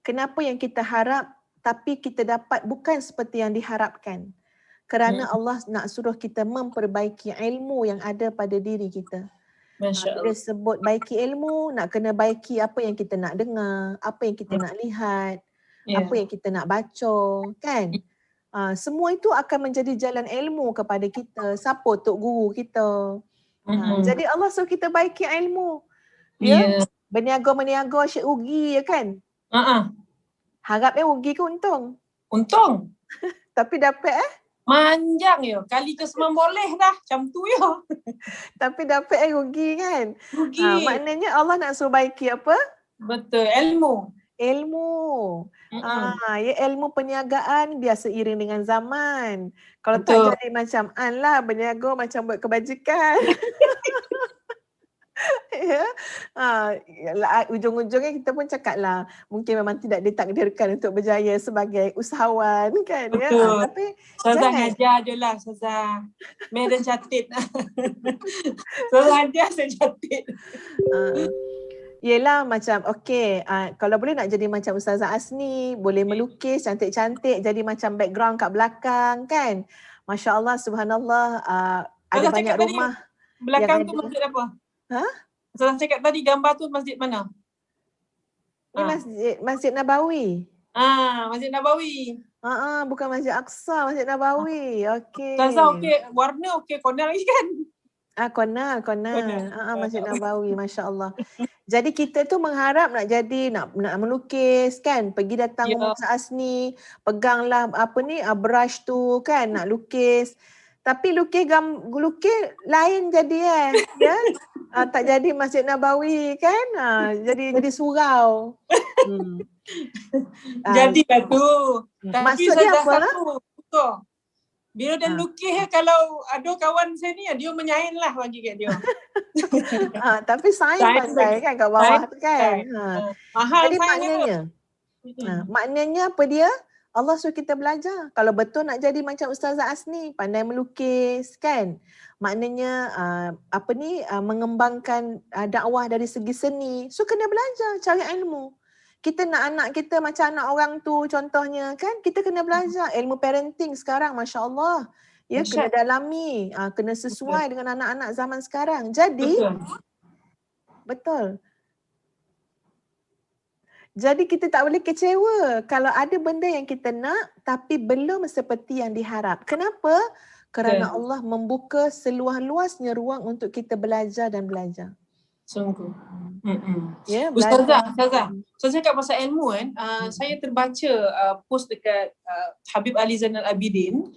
Kenapa yang kita harap tapi kita dapat bukan seperti yang diharapkan? Kerana Allah nak suruh kita memperbaiki ilmu yang ada pada diri kita. Masya Bila Allah. sebut baiki ilmu, nak kena baiki apa yang kita nak dengar, apa yang kita nak lihat, Ya. apa yang kita nak baca, kan? Semua itu akan menjadi jalan ilmu kepada kita. Siapa tok guru kita? Jadi Allah suruh kita baiki ilmu. Ya, Ya. berniaga-meniaga asyik rugi ya kan? Harapnya rugi ke untung? Untung. Tapi dapat Manjang ya. Kali ke 9 boleh dah. Macam tu ya. tapi dapat rugi kan? Rugi. Maknanya Allah nak suruh baiki apa? Betul. Ilmu. Ilmu. Ya ilmu perniagaan biar seiring dengan zaman. Kalau Betul. tak jadi macam An lah, berniaga macam buat kebajikan. Ya. Ujung-ujungnya kita pun cakap lah, mungkin memang tidak ditakdirkan untuk berjaya sebagai usahawan kan. Betul. Ya. Tapi Ustazah jangan. ngajar je lah Ustazah. Medan catit. Ustazah ngajar saya catit. Yelah macam kalau boleh nak jadi macam Ustazah Asni, boleh melukis cantik-cantik jadi macam background kat belakang kan. Masya Allah, subhanallah, ada Ustazah banyak cakap tadi, rumah. belakang yang tu ada. masjid apa? Ha? Ustazah cakap tadi gambar tu masjid mana? Ni Masjid Nabawi. Masjid Nabawi. Bukan Masjid Aqsa, Masjid Nabawi. Okey. Ustazah okey, warna okey, corner lagi kan? Konal. Masjid Nabawi, Masya Allah. Jadi kita tu mengharap nak jadi, nak melukis kan, pergi datang rumah Ustaz Asni, peganglah brush tu kan, nak lukis. Tapi lukis lain jadi ya. Tak jadi Masjid Nabawi kan, jadi surau. Jadilah tu. Tapi Maksud dia Ustazah apa? satu, bila dia lukis kalau ada kawan saya ni, dia menyain lah bagi kat dia. Tapi sains pandai kan kat bawah tu kan. Mahal Jadi sains maknanya apa dia? Allah suruh kita belajar. Kalau betul nak jadi macam Ustazah Asni, pandai melukis kan. Maknanya mengembangkan dakwah dari segi seni. So kena belajar, cari ilmu. Kita nak anak kita macam anak orang tu contohnya kan, kita kena belajar ilmu parenting sekarang, Masya Allah. Ya, kena dalami, kena sesuai dengan anak-anak zaman sekarang. Jadi, betul. Jadi kita tak boleh kecewa kalau ada benda yang kita nak tapi belum seperti yang diharap. Kenapa? Kerana Allah membuka seluas-luasnya ruang untuk kita belajar dan belajar. Sungguh. Ya, Ustazah cakap pasal ilmu kan, saya terbaca post dekat Habib Ali Zainal Abidin.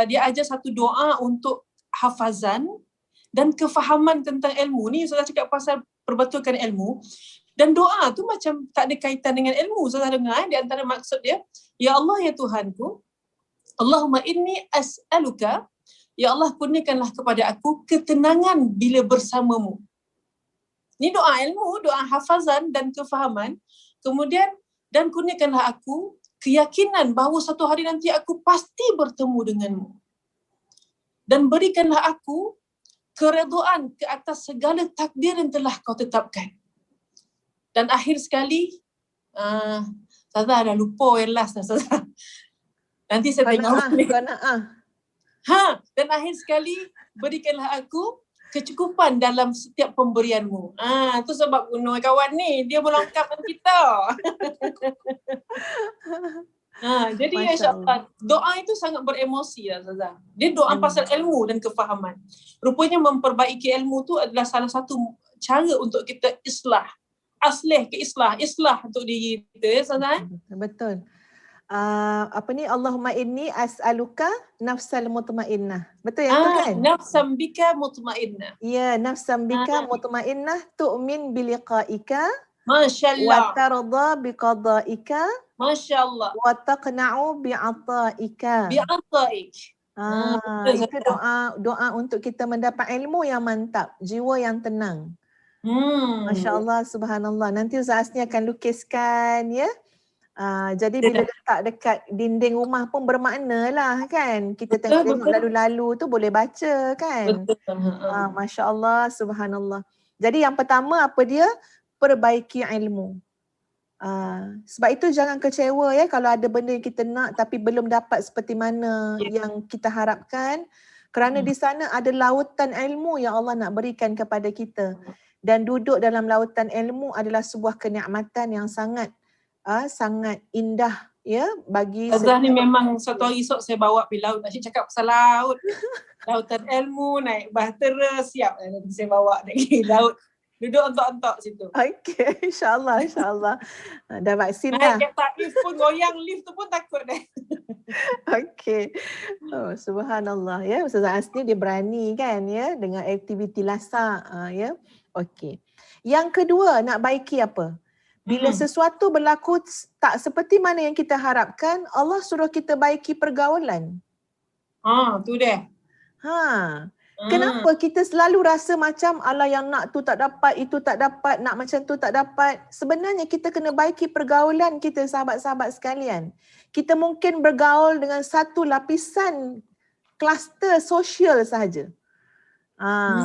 Dia ajar satu doa untuk hafazan dan kefahaman tentang ilmu. Ni Ustazah cakap pasal perbetulkan ilmu. Dan doa tu macam tak ada kaitan dengan ilmu. Ustazah dengar di antara maksud dia, ya Allah ya Tuhanku, Allahumma inni as'aluka, ya Allah kurniakanlah kepada aku ketenangan bila bersamamu. Ini doa ilmu, doa hafazan dan kefahaman. Kemudian, dan kurniakanlah aku keyakinan bahawa satu hari nanti aku pasti bertemu denganmu. Dan berikanlah aku keredoan ke atas segala takdir yang telah kau tetapkan. Dan akhir sekali, Ustazah dah lupa yang last dah Ustazah. Nanti saya tengok. Dan akhir sekali, berikanlah aku kecukupan dalam setiap pemberianmu. Tu sebab guna kawan ni, dia melengkapkan kita. Jadi insya-Allah doa itu sangat beremosi lah Ustazah. Dia doa pasal ilmu dan kefahaman. Rupanya memperbaiki ilmu tu adalah salah satu cara untuk kita islah. Islah untuk diri kita ya Ustazah. Betul. Allahumma inni as'aluka nafsal mutmainnah. Betul yang tu kan? Nafsan bika mutmainnah. Ya, nafsan bika mutmainnah tu'min biliqa'ika. Masya-Allah. Wa tarda biqada'ika. Masya-Allah. Wa taqna'u bi'ata'ika. Bi'ata'ik. Itu doa untuk kita mendapat ilmu yang mantap, jiwa yang tenang. Masya Allah, subhanallah. Nanti Ustaz Asni akan lukiskan ya. Jadi bila letak dekat dinding rumah pun bermakna lah kan. Kita tengok-tengok lalu-lalu tu boleh baca kan. Betul. Masya Allah, subhanallah. Jadi yang pertama apa dia? Perbaiki ilmu. Sebab itu jangan kecewa ya kalau ada benda yang kita nak tapi belum dapat seperti mana yang kita harapkan. Kerana di sana ada lautan ilmu yang Allah nak berikan kepada kita. Dan duduk dalam lautan ilmu adalah sebuah kenikmatan yang sangat indah ya bagi Azah ni memang satu hari esok saya bawa pergi laut. Asyik cakap pasal laut. Lautan ilmu, naik bahtera, siap nanti saya bawa pergi laut. Duduk ontok-ontok situ. Okey, insyaAllah. Dah vaksin dah. dah. Naik lift pun goyang lift tu pun takut dah. Okey. Subhanallah ya. Ustazah Asni dia berani kan ya dengan aktiviti lasak ya. Okey. Yang kedua nak baiki apa? Bila sesuatu berlaku tak seperti mana yang kita harapkan, Allah suruh kita baiki pergaulan. Tu dia. Kenapa kita selalu rasa macam Allah yang nak tu tak dapat, itu tak dapat, nak macam tu tak dapat. Sebenarnya kita kena baiki pergaulan kita sahabat-sahabat sekalian. Kita mungkin bergaul dengan satu lapisan kluster sosial sahaja.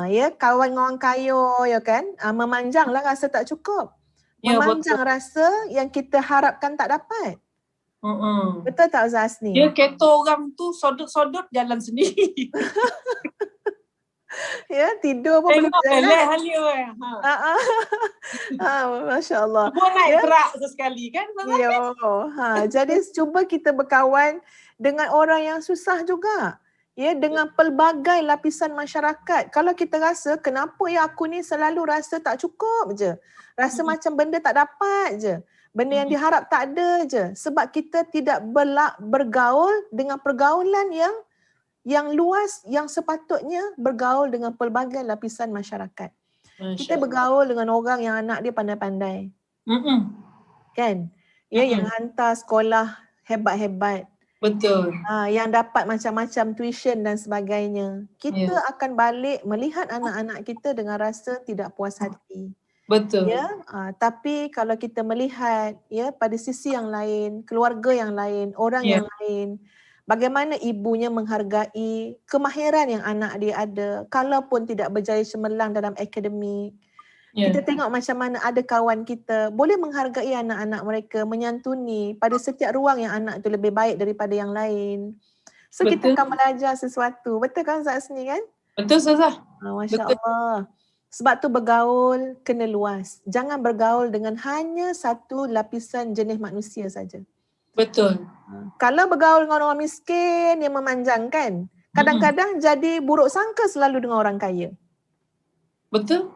Ya, kawan dengan orang kaya ya kan, memanjanglah rasa tak cukup. Memanjang rasa yang kita harapkan tak dapat. Betul tak Ustaz Asni? Dia kata orang tu sodot-sodot jalan sendiri. Ya, tidur pun belum jalan. Masya Allah. Cuba naik berak sesekali kan? Jadi cuba kita berkawan dengan orang yang susah juga. Ya, dengan pelbagai lapisan masyarakat. Kalau kita rasa kenapa ya aku ni selalu rasa tak cukup je. Rasa macam benda tak dapat je. Benda yang diharap tak ada je. Sebab kita tidak bergaul dengan pergaulan yang luas, yang sepatutnya bergaul dengan pelbagai lapisan masyarakat. Kita bergaul dengan orang yang anak dia pandai-pandai. Kan? Ya, yang hantar sekolah hebat-hebat. Betul. Yang dapat macam-macam tuition dan sebagainya. Kita akan balik melihat anak-anak kita dengan rasa tidak puas hati. Betul. Ya, tapi kalau kita melihat ya pada sisi yang lain, keluarga yang lain, orang yang lain, bagaimana ibunya menghargai kemahiran yang anak dia ada, kalaupun tidak berjaya cemerlang dalam akademik. Kita tengok macam mana ada kawan kita boleh menghargai anak-anak mereka, menyantuni pada setiap ruang yang anak tu lebih baik daripada yang lain. So kita akan belajar sesuatu. Betul kan Ustaz Asni kan? Betul Ustazah. Masya Allah. Sebab tu bergaul kena luas. Jangan bergaul dengan hanya satu lapisan jenis manusia saja. Betul. Kalau bergaul dengan orang miskin yang memanjangkan, kadang-kadang jadi buruk sangka selalu dengan orang kaya. Betul.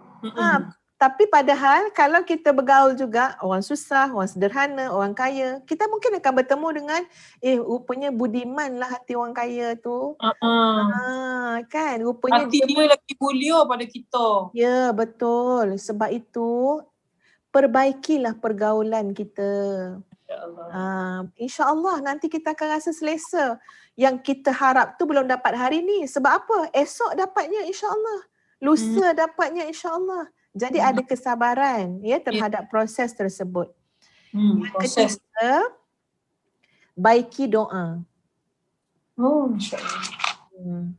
Tapi padahal kalau kita bergaul juga orang susah, orang sederhana, orang kaya, kita mungkin akan bertemu dengan rupanya budiman lah hati orang kaya tu. Kan rupanya hati dia lagi mulia pada kita. Ya, betul. Sebab itu perbaikilah pergaulan kita. InsyaAllah nanti kita akan rasa selesa. Yang kita harap tu belum dapat hari ni. Sebab apa? Esok dapatnya insyaAllah. Lusa dapatnya insyaAllah. Jadi ada kesabaran ya terhadap proses tersebut. Yang ketiga, baiki doa. InsyaAllah.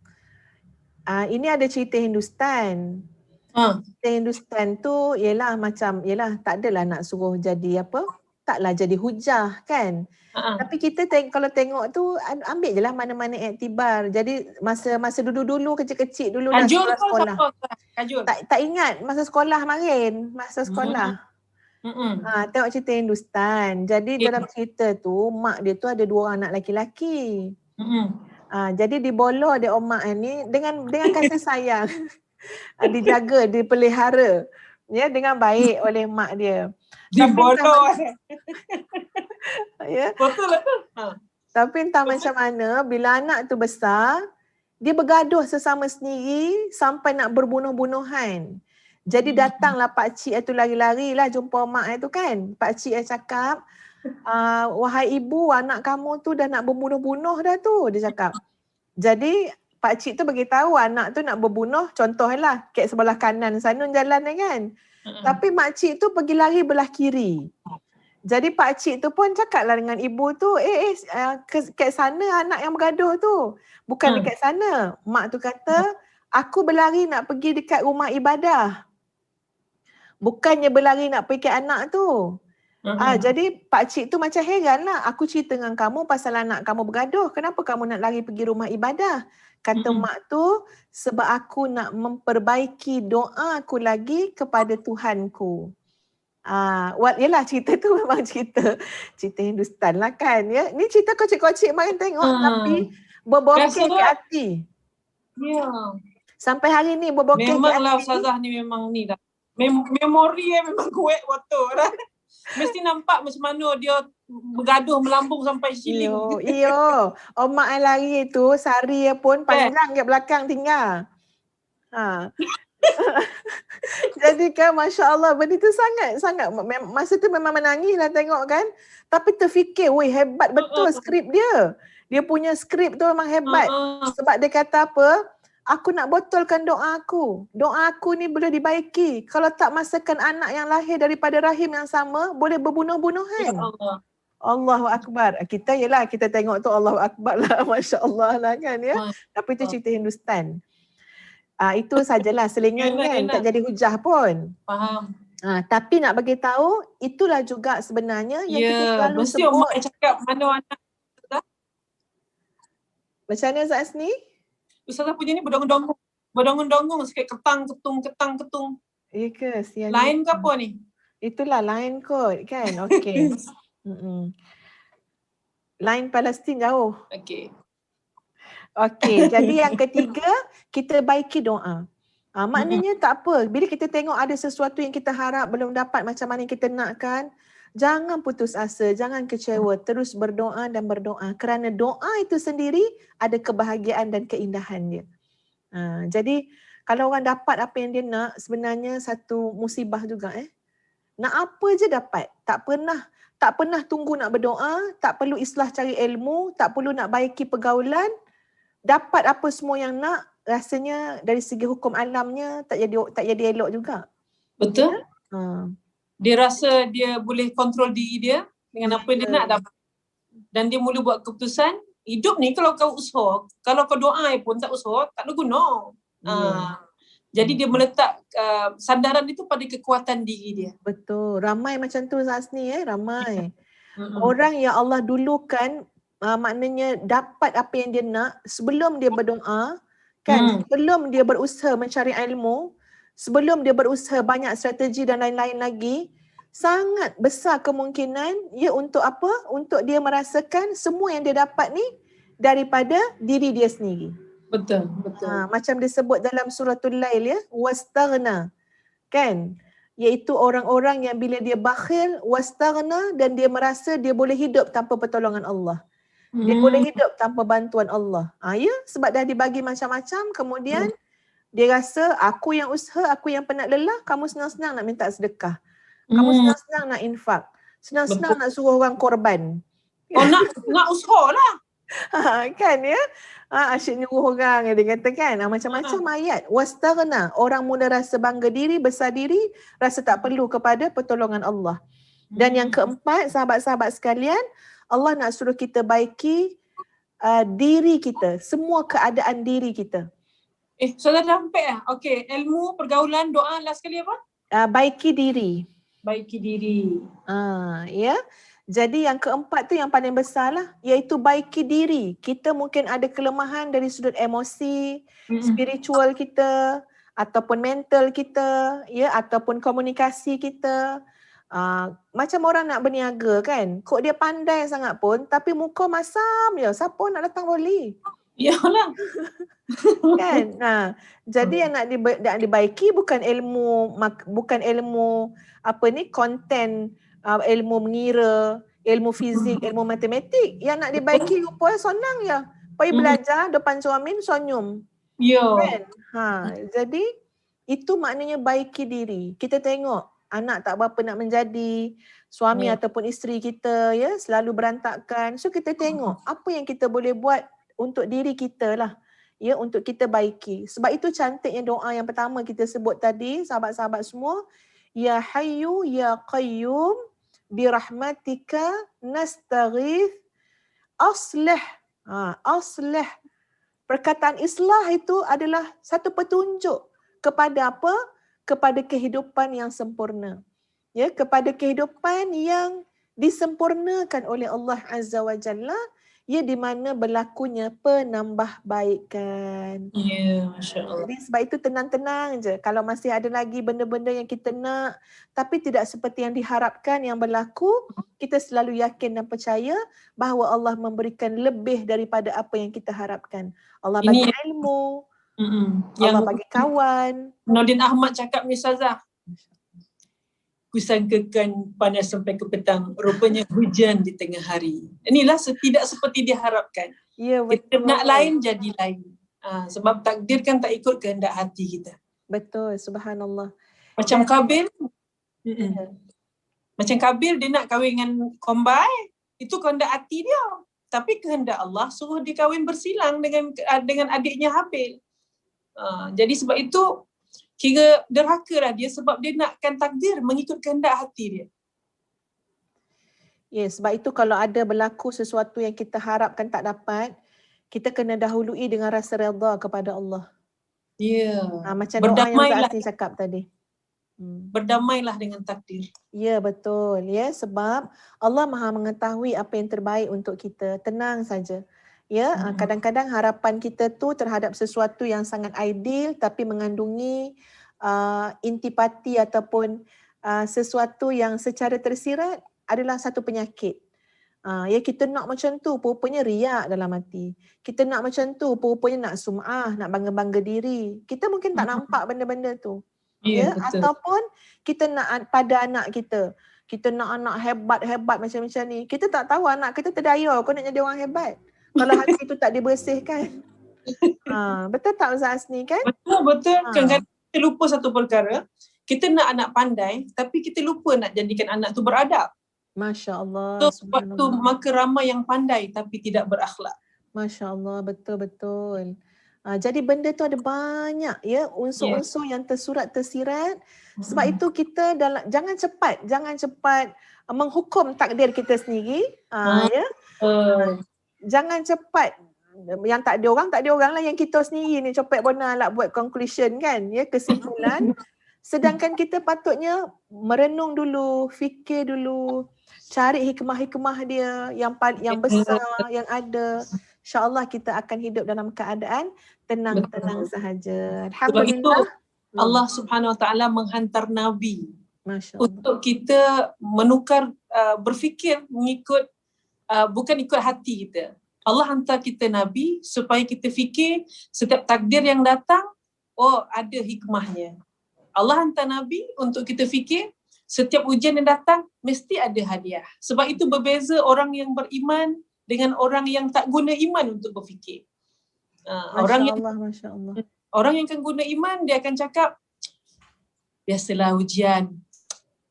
Ini ada cerita Hindustan. Cerita Hindustan tu ialah macam, tak adalah nak suruh jadi apa? Taklah jadi hujah kan. Tapi kita kalau tengok tu ambil je lah mana-mana iktibar. Jadi masa dulu-dulu kecil-kecil dulu dah sekolah. Tak ingat masa sekolah kemarin, masa sekolah. Tengok cerita Hindustan. Jadi dalam cerita tu mak dia tu ada 2 orang anak lelaki-lelaki. Jadi dibolo dia mak ni dengan kasih sayang. Dijaga, dipelihara ya dengan baik oleh mak dia. Dibolo. Ya. Betul. Tapi entah macam mana bila anak tu besar, dia bergaduh sesama sendiri sampai nak berbunuh-bunuhan. Jadi datanglah pakcik tu lari-lari lah jumpa mak itu kan. Pakcik yang cakap, wahai ibu, anak kamu tu dah nak berbunuh-bunuh dah tu, dia cakap. Jadi pakcik tu beritahu anak tu nak berbunuh, contohlah kat sebelah kanan sana jalan kan. Tapi makcik tu pergi lari belah kiri. Jadi pakcik tu pun cakaplah dengan ibu tu, kat sana anak yang bergaduh tu. Bukan dekat sana. Mak tu kata, aku berlari nak pergi dekat rumah ibadah. Bukannya berlari nak pergi kat anak tu. Jadi pakcik tu macam heran lah. Aku cerita dengan kamu pasal anak kamu bergaduh. Kenapa kamu nak lari pergi rumah ibadah? Kata mak tu, sebab aku nak memperbaiki doa aku lagi kepada Tuhanku. Yelah cerita tu memang cerita Hindustan lah kan. Ya. Ni cerita kocik-kocik main tengok tapi berbokeh ke hati. Ya. Sampai hari ni berbokeh ke hati. Memanglah Ustazah ni memang ni dah. Memori memang kuat betul dah. Mesti nampak macam mana dia bergaduh melambung sampai siling. Iyo. Mak yang lari tu, sari pun panjang kat belakang tinggal. Jadi kan Masya Allah, benda tu sangat masa tu memang menangis lah tengok kan. Tapi terfikir, weh hebat betul skrip dia. Dia punya skrip tu memang hebat. Sebab dia kata apa? Aku nak botolkan doa aku. Doa aku ni boleh dibaiki. Kalau tak masakan anak yang lahir daripada rahim yang sama, boleh berbunuh-bunuhan. Ya Allah. Allahu Akbar. Kita tengok tu Allahu Akbar lah. Masya Allah lah kan ya. Tapi itu cerita Hindustan. Itu sajalah selingan kan. Tak jadi hujah pun. Faham. Tapi nak bagi tahu, itulah juga sebenarnya yang kita selalu mesti sebut. Mak cakap mana anak. Macam mana Ustaz Asni? Ustazah punya ni berdongong-dongong sikit ketang ketung. Ya ke? Lain ke apa ni? Itulah lain kot kan. Okey. Lain Palestin jauh. Okey, jadi yang ketiga, kita baiki doa. Maknanya tak apa. Bila kita tengok ada sesuatu yang kita harap belum dapat macam mana yang kita nakkan, jangan putus asa, jangan kecewa. Terus berdoa dan berdoa. Kerana doa itu sendiri ada kebahagiaan dan keindahannya. Jadi kalau orang dapat apa yang dia nak, sebenarnya satu musibah juga. Nak apa je dapat. Tak pernah tunggu nak berdoa, tak perlu islah cari ilmu, tak perlu nak baiki pergaulan. Dapat apa semua yang nak, rasanya dari segi hukum alamnya tak jadi elok juga. Betul. Dia rasa dia boleh kontrol diri dia dengan apa yang dia nak dapat. Dan dia mula buat keputusan, hidup ni kalau kau usaha, kalau kau doa pun tak usaha, tak ada guna. Jadi dia meletak sandaran itu pada kekuatan diri dia. Betul. Ramai macam tu Zasni ramai. Orang yang Allah dulukan maknanya dapat apa yang dia nak sebelum dia berdoa kan, sebelum dia berusaha mencari ilmu, sebelum dia berusaha banyak strategi dan lain-lain lagi, sangat besar kemungkinan untuk apa? Untuk dia merasakan semua yang dia dapat ni daripada diri dia sendiri. Betul. Macam disebut dalam suratul Lail wastaghna kan, iaitu orang-orang yang bila dia bakhil wastaghna dan dia merasa dia boleh hidup tanpa pertolongan Allah. Dia boleh hidup tanpa bantuan Allah. Sebab dah dibagi macam-macam, kemudian dia rasa aku yang usaha, aku yang penat lelah, kamu senang-senang nak minta sedekah. Kamu senang-senang nak infak. Senang-senang nak suruh orang korban. Nak usaha lah. Kan ya? Asyik nyuruh orang dia kata kan. Macam-macam ayat. Wastaghna. Orang mula rasa bangga diri, besar diri, rasa tak perlu kepada pertolongan Allah. Dan yang keempat, sahabat-sahabat sekalian, Allah nak suruh kita baiki diri kita, semua keadaan diri kita. Sudah sampai lah. Okey, ilmu, pergaulan, doa, last sekali apa? Baiki diri. Baiki diri. Ya. Jadi yang keempat tu yang paling besar lah, iaitu baiki diri. Kita mungkin ada kelemahan dari sudut emosi, spiritual kita, ataupun mental kita, ya, ataupun komunikasi kita. Macam orang nak berniaga kan, kok dia pandai sangat pun tapi muka masam je, siapa nak datang boleh? Yalah. Kan? Jadi yang nak dibaiki bukan ilmu konten, ilmu mengira, ilmu fizik, ilmu matematik. Yang nak dibaiki rupanya sonang je. Pergi belajar depan cermin senyum. Kan? Jadi itu maknanya baiki diri. Kita tengok anak tak berapa nak menjadi, suami ataupun isteri kita selalu berantakan. So kita tengok apa yang kita boleh buat untuk diri kita lah. Untuk kita baiki. Sebab itu cantiknya doa yang pertama kita sebut tadi, sahabat-sahabat semua, Ya Hayyu Ya Qayyum birahmatika nastaghith aslih. Aslih. Perkataan islah itu adalah satu petunjuk kepada apa? Kepada kehidupan yang sempurna. Ya, kepada kehidupan yang disempurnakan oleh Allah Azza wa Jalla, ya, di mana berlakunya penambahbaikan. Ya, Masya Allah. Jadi sebab itu tenang-tenang je. Kalau masih ada lagi benda-benda yang kita nak tapi tidak seperti yang diharapkan yang berlaku, kita selalu yakin dan percaya bahawa Allah memberikan lebih daripada apa yang kita harapkan. Allah bagi Ini ilmu, yang Allah bagi kawan. Nordin Ahmad cakap ni Ustazah. Kusangkakan panas sampai ke petang, rupanya hujan di tengah hari. Inilah tidak seperti diharapkan. Ya, Kita betul. nak lain jadi lain. Sebab takdir kan tak ikut kehendak hati kita. Betul, subhanallah. Macam Kabil, Ya. macam Kabil dia nak kahwin dengan Kombai, itu kehendak hati dia. Tapi kehendak Allah suruh dia kahwin bersilang dengan adiknya Habil. Jadi sebab itu kira derhaka lah dia sebab dia nakkan takdir mengikut kehendak hati dia. Ya, sebab itu kalau ada berlaku sesuatu yang kita harapkan tak dapat, kita kena dahului dengan rasa redha kepada Allah. Ya. Macam doa yang Ustaz Asni cakap tadi. Berdamailah dengan takdir. Ya, betul. Ya, sebab Allah Maha mengetahui apa yang terbaik untuk kita. Tenang saja. Ya, kadang-kadang harapan kita tu terhadap sesuatu yang sangat ideal tapi mengandungi intipati ataupun sesuatu yang secara tersirat adalah satu penyakit. Ya, kita nak macam tu, rupanya riak dalam hati. Kita nak macam tu, rupanya nak sum'ah, nak bangga-bangga diri. Kita mungkin tak nampak benda-benda tu. Ya, ataupun kita nak pada anak kita. Kita nak anak hebat-hebat macam-macam ni. Kita tak tahu anak kita terdaya kau nak jadi orang hebat. Kalau hati itu tak dibersihkan. Betul tak Ustaz Asni kan? Betul. Kadang-kadang kita lupa satu perkara. Kita nak anak pandai tapi kita lupa nak jadikan anak tu beradab. Masya Allah. So, sebab tu maka ramai yang pandai tapi tidak berakhlak. Masya Allah, betul-betul. Jadi benda tu ada banyak ya unsur-unsur yang tersirat. Sebab itu kita jangan cepat menghukum takdir kita sendiri. Ya. Jangan cepat yang tak ada orang lah, yang kita sendiri ni cepat bona nak buat conclusion kan, ya, kesimpulan. Sedangkan kita patutnya merenung dulu, fikir dulu, cari hikmah-hikmah dia yang besar yang ada. InsyaAllah kita akan hidup dalam keadaan tenang-tenang sahaja. Alhamdulillah. Sebab itu Allah Subhanahu Wa Taala menghantar Nabi Masya Allah. untuk kita menukar berfikir mengikut bukan ikut hati kita. Allah hantar kita Nabi supaya kita fikir setiap takdir yang datang, ada hikmahnya. Allah hantar Nabi untuk kita fikir setiap ujian yang datang mesti ada hadiah. Sebab itu berbeza orang yang beriman dengan orang yang tak guna iman untuk berfikir. Masya Allah. Orang yang akan guna iman, dia akan cakap, biasalah ujian,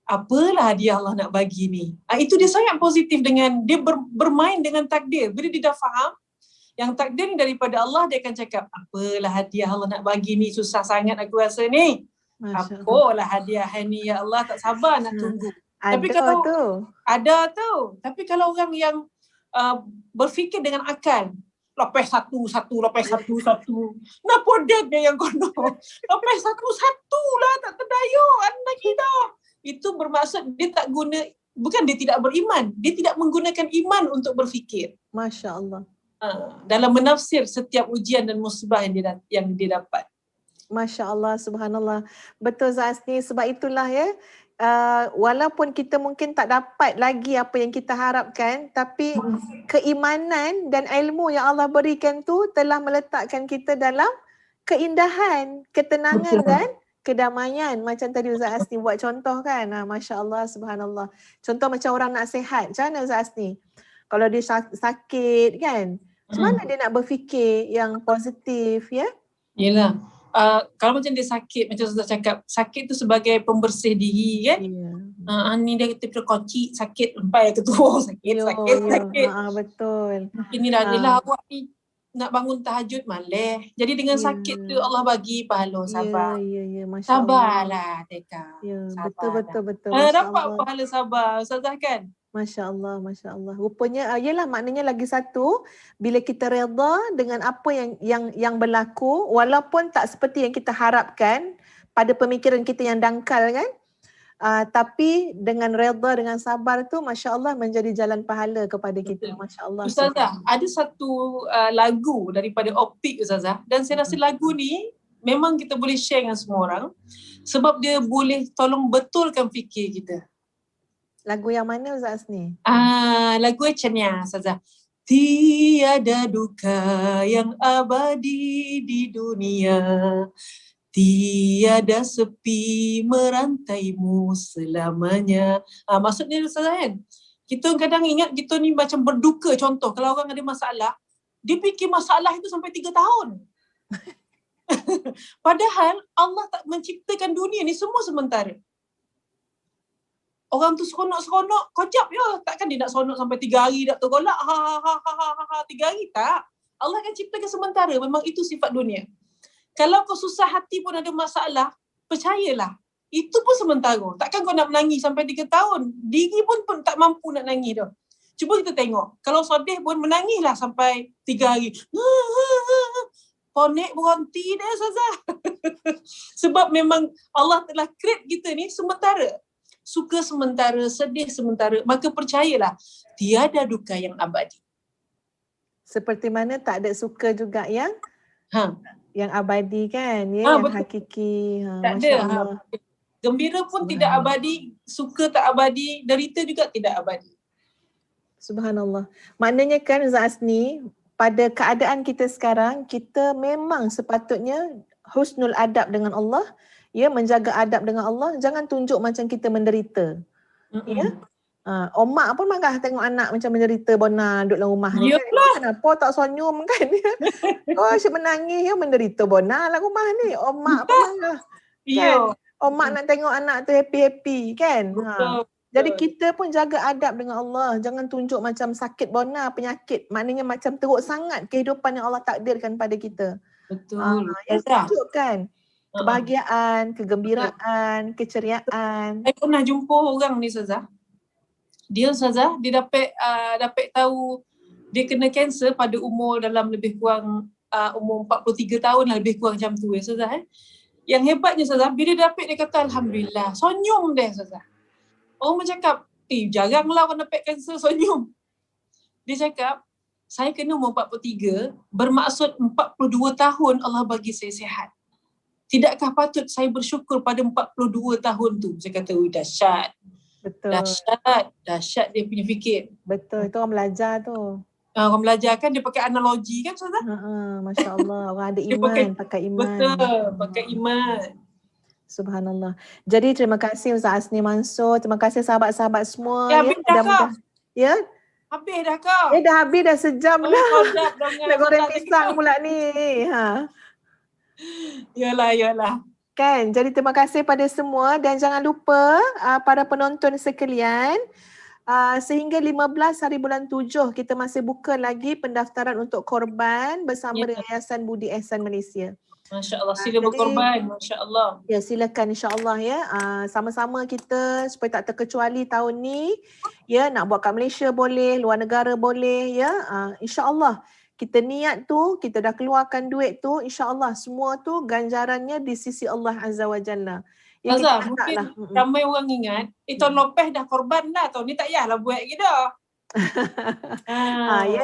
apalah hadiah Allah nak bagi ni. Itu dia sangat positif dengan, dia bermain dengan takdir. Bila dia dah faham, yang takdir ni daripada Allah, dia akan cakap, apalah hadiah Allah nak bagi ni, susah sangat aku rasa ni. Apalah hadiah ni, ya Allah, tak sabar nak tunggu. Tapi kalau ada tu. Tapi kalau orang yang berfikir dengan akal, lepas satu. Kenapa dia yang kono? Lepas satu lah, tak terdaya anak kita. Itu bermaksud dia tak guna, bukan dia tidak beriman, dia tidak menggunakan iman untuk berfikir. Masya Allah. Dalam menafsir setiap ujian dan musibah yang dia dapat. Masya Allah, subhanallah. Betul Zasni, sebab itulah ya, walaupun kita mungkin tak dapat lagi apa yang kita harapkan, tapi keimanan dan ilmu yang Allah berikan tu telah meletakkan kita dalam keindahan, ketenangan dan kedamaian. Macam tadi Ustaz Asni buat contoh kan. Masya Allah, subhanallah. Contoh macam orang nak sihat. Macam mana Ustaz Asni? Kalau dia sakit kan, macam mana dia nak berfikir yang positif ya? Yelah. Kalau macam dia sakit, macam Ustaz cakap, sakit tu sebagai pembersih diri kan? Ni dia kata kocik, sakit sampai ketua, sakit. Betul. Mungkin ni dah awak ni nak bangun tahajud malah. Jadi dengan sakit tu Allah bagi pahala sabar. Masya Allah. Sabarlah Teka. Betul. Dapat Masya Allah. pahala sabar Ustazah kan? Masya Allah. Rupanya yelah, maknanya lagi satu, bila kita redha dengan apa yang berlaku, walaupun tak seperti yang kita harapkan pada pemikiran kita yang dangkal kan, tapi dengan redha, dengan sabar tu, Masya Allah, menjadi jalan pahala kepada kita. Masya Allah. Ustazah, ada satu lagu daripada Optik Ustazah, dan saya rasa lagu ni memang kita boleh share dengan semua orang sebab dia boleh tolong betulkan fikir kita. Lagu yang mana Ustaz Asni? Lagu Echenya Ustazah. Tiada duka yang abadi di dunia, tiada sepi merantaimu selamanya. Maksudnya Ustazah kan, kita kadang ingat kita ni macam berduka. Contoh, kalau orang ada masalah, dia fikir masalah itu sampai 3 tahun. Padahal Allah tak menciptakan dunia ni semua sementara. Orang tu seronok-seronok, kejap je. Takkan dia nak seronok sampai 3 hari tak tergolak. 3 hari tak. Allah akan ciptakan sementara. Memang itu sifat dunia. Kalau kau susah hati pun ada masalah, percayalah. Itu pun sementara. Takkan kau nak menangis sampai 3 tahun. Diri pun tak mampu nak nangis dah. Cuba kita tengok. Kalau sedih pun menangislah sampai 3 hari. Konek berhenti dah Ustazah. Sebab memang Allah telah create kita ni sementara. Suka sementara, sedih sementara. Maka percayalah, tiada duka yang abadi. Seperti mana tak ada suka juga yang abadi kan, yang betul. Hakiki. Tak Masya ada. Allah. Gembira pun tidak abadi, suka tak abadi, derita juga tidak abadi. Subhanallah. Maknanya kan Ustaz Asni, pada keadaan kita sekarang, kita memang sepatutnya husnul adab dengan Allah, menjaga adab dengan Allah, jangan tunjuk macam kita menderita. Mak pun marah tengok anak macam menderita bona duduk dalam rumah ni. Kenapa tak senyum kan? Asyik menangis, menderita bona dalam rumah ni. Mak pun marah. Kan? Mak nak tengok anak tu happy-happy kan? Jadi kita pun jaga adab dengan Allah. Jangan tunjuk macam sakit bona, penyakit. Maknanya macam teruk sangat kehidupan yang Allah takdirkan pada kita. Betul. Yang tunjukkan kebahagiaan, kegembiraan, keceriaan. Saya pernah jumpa orang ni Ustazah. Dia dapat tahu dia kena kanser pada umur dalam lebih kurang umur 43 tahun lah, lebih kurang macam tu Ustazah. Yang hebatnya Ustazah, bila dia kata Alhamdulillah, senyum dia Ustazah. Orang bercakap, jaranglah orang dapat kanser senyum. Dia cakap, saya kena umur 43, bermaksud 42 tahun Allah bagi saya sihat. Tidakkah patut saya bersyukur pada 42 tahun tu? Saya kata, dahsyat. Betul. Dahsyat dia punya fikir. Betul, itu orang belajar tu. Orang belajar kan, dia pakai analogi kan Ustazah? Masya Allah, orang ada iman, pakai iman. Betul, pakai iman. Subhanallah. Jadi terima kasih Ustaz Asni Mansur, terima kasih sahabat-sahabat semua. Habis dah kau? Ya? Habis dah kau? Dah habis dah sejam dah. Nak goreng pisang pula ni. Yalah. Kan, jadi terima kasih pada semua dan jangan lupa para penonton sekalian, sehingga 15 hari bulan 7 kita masih buka lagi pendaftaran untuk korban bersama dengan Yayasan Budi Ehsan Malaysia. Masya Allah, sila berkorban. Masya Allah. Ya, silakan insya-Allah sama-sama kita supaya tak terkecuali tahun ni, nak buat kat Malaysia boleh, luar negara boleh, insya-Allah. Kita niat tu, kita dah keluarkan duit tu, insya-Allah semua tu ganjarannya di sisi Allah Azza wa Jalla. Azza, mungkin ramai orang ingat, tahun lepas dah korban dah, tahun ni tak payahlah buat lagi dah.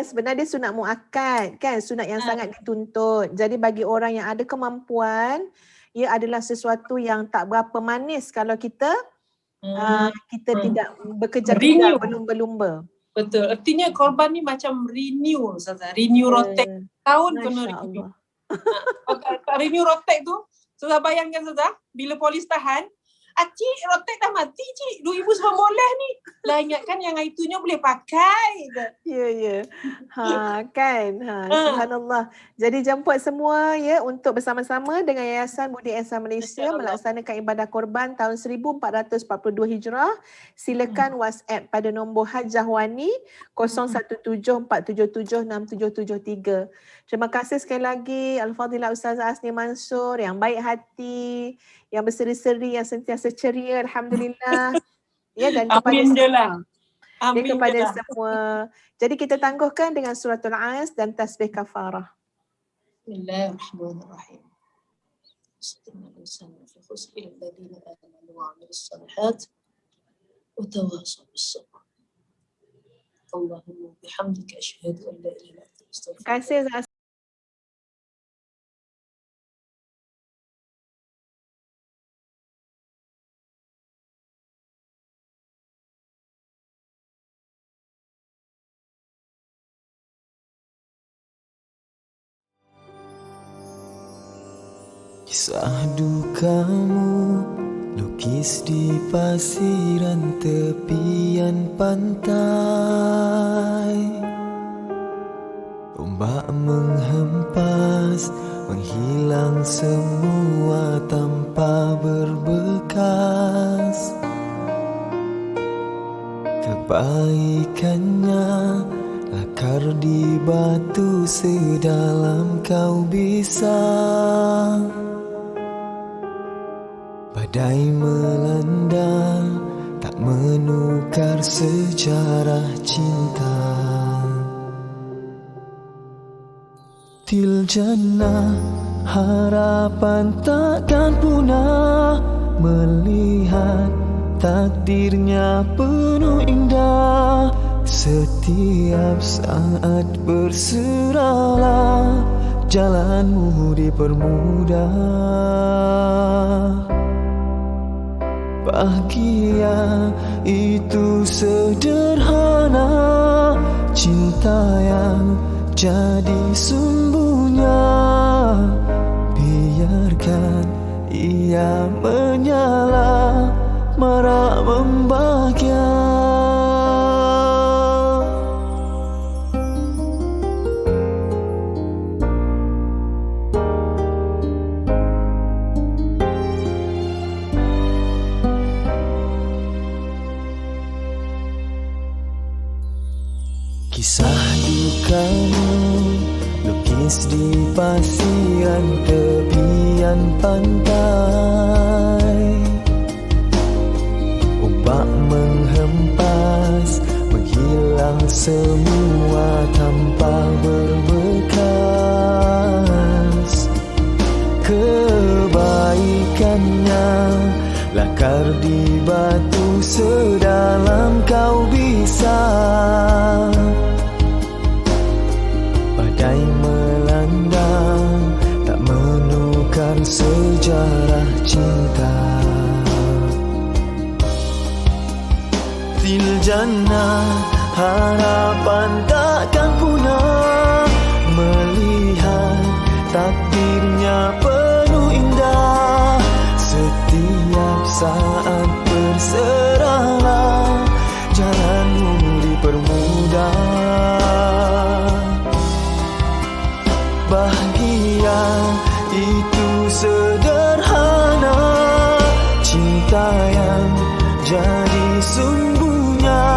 Sebenarnya dia sunat muakkad kan, sunat yang sangat dituntut. Jadi bagi orang yang ada kemampuan, ia adalah sesuatu yang tak berapa manis kalau kita tidak bekerja berlumba-lumba. Betul. Artinya korban ni macam renew Ustazah. Renew rotek. Tahun kena renew. Renew rotek tu, Ustazah bayangkan Ustazah, bila polis tahan, Cik, rotek dah mati cik, 2019 ni. Lah ingatkan yang itunya boleh pakai. Ya. Kan. Subhanallah. Jadi jemput semua ya untuk bersama-sama dengan Yayasan Budi Ihsan Malaysia melaksanakan ibadah korban tahun 1442 Hijrah. Silakan WhatsApp pada nombor Hajah Wani 0174776773. Terima kasih sekali lagi Al-Fadhilah Ustazah Asni Mansur yang baik hati, yang berseri-seri, yang sentiasa ceria, alhamdulillah. Ya, dan kepada Amin je semua. lah. Amin je Kepada lah. semua. Jadi kita tangguhkan dengan suratul As dan tasbih kafarah. Bismillahirrahmanirrahim. Allahumma bihamdika asyhadu an la ilaha illa anta astaghfiruka. Terima kasih Ustazah. Kisah dukamu lukis di pasiran tepian pantai. Ombak menghempas, menghilang semua tanpa berbekas. Kebaikannya akar di batu sedalam kau bisa. Badai melanda tak menukar sejarah cinta. Til jannah harapan takkan punah, melihat takdirnya penuh indah. Setiap saat berserahlah, jalanmu dipermudah. Bahagia itu sederhana, cinta yang jadi sumbunya. Biarkan ia menyala, marak membahagia. Kisah dukamu lukis di pasiran tepian pantai. Ombak menghempas, menghilang semua tanpa berbekas. Kebaikannya lakar di batu sedalam kau bisa. Badai melanda tak menukar sejarah cinta. Til jannah harapan takkan punah, melihat takdirnya penuh indah. Setiap saat berserahlah, jalanmu dipermudah. Bahagia itu sederhana, cinta yang jadi sumbunya.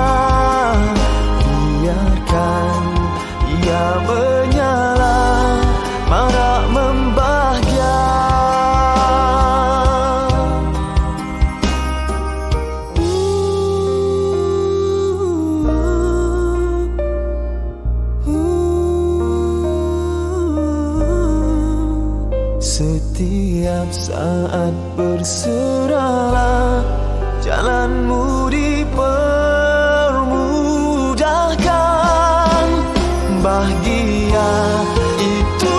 Biarkan ia menyala, marak membahagia. Setiap saat berserahlah, jalanmu dipermudahkan. Bahagia itu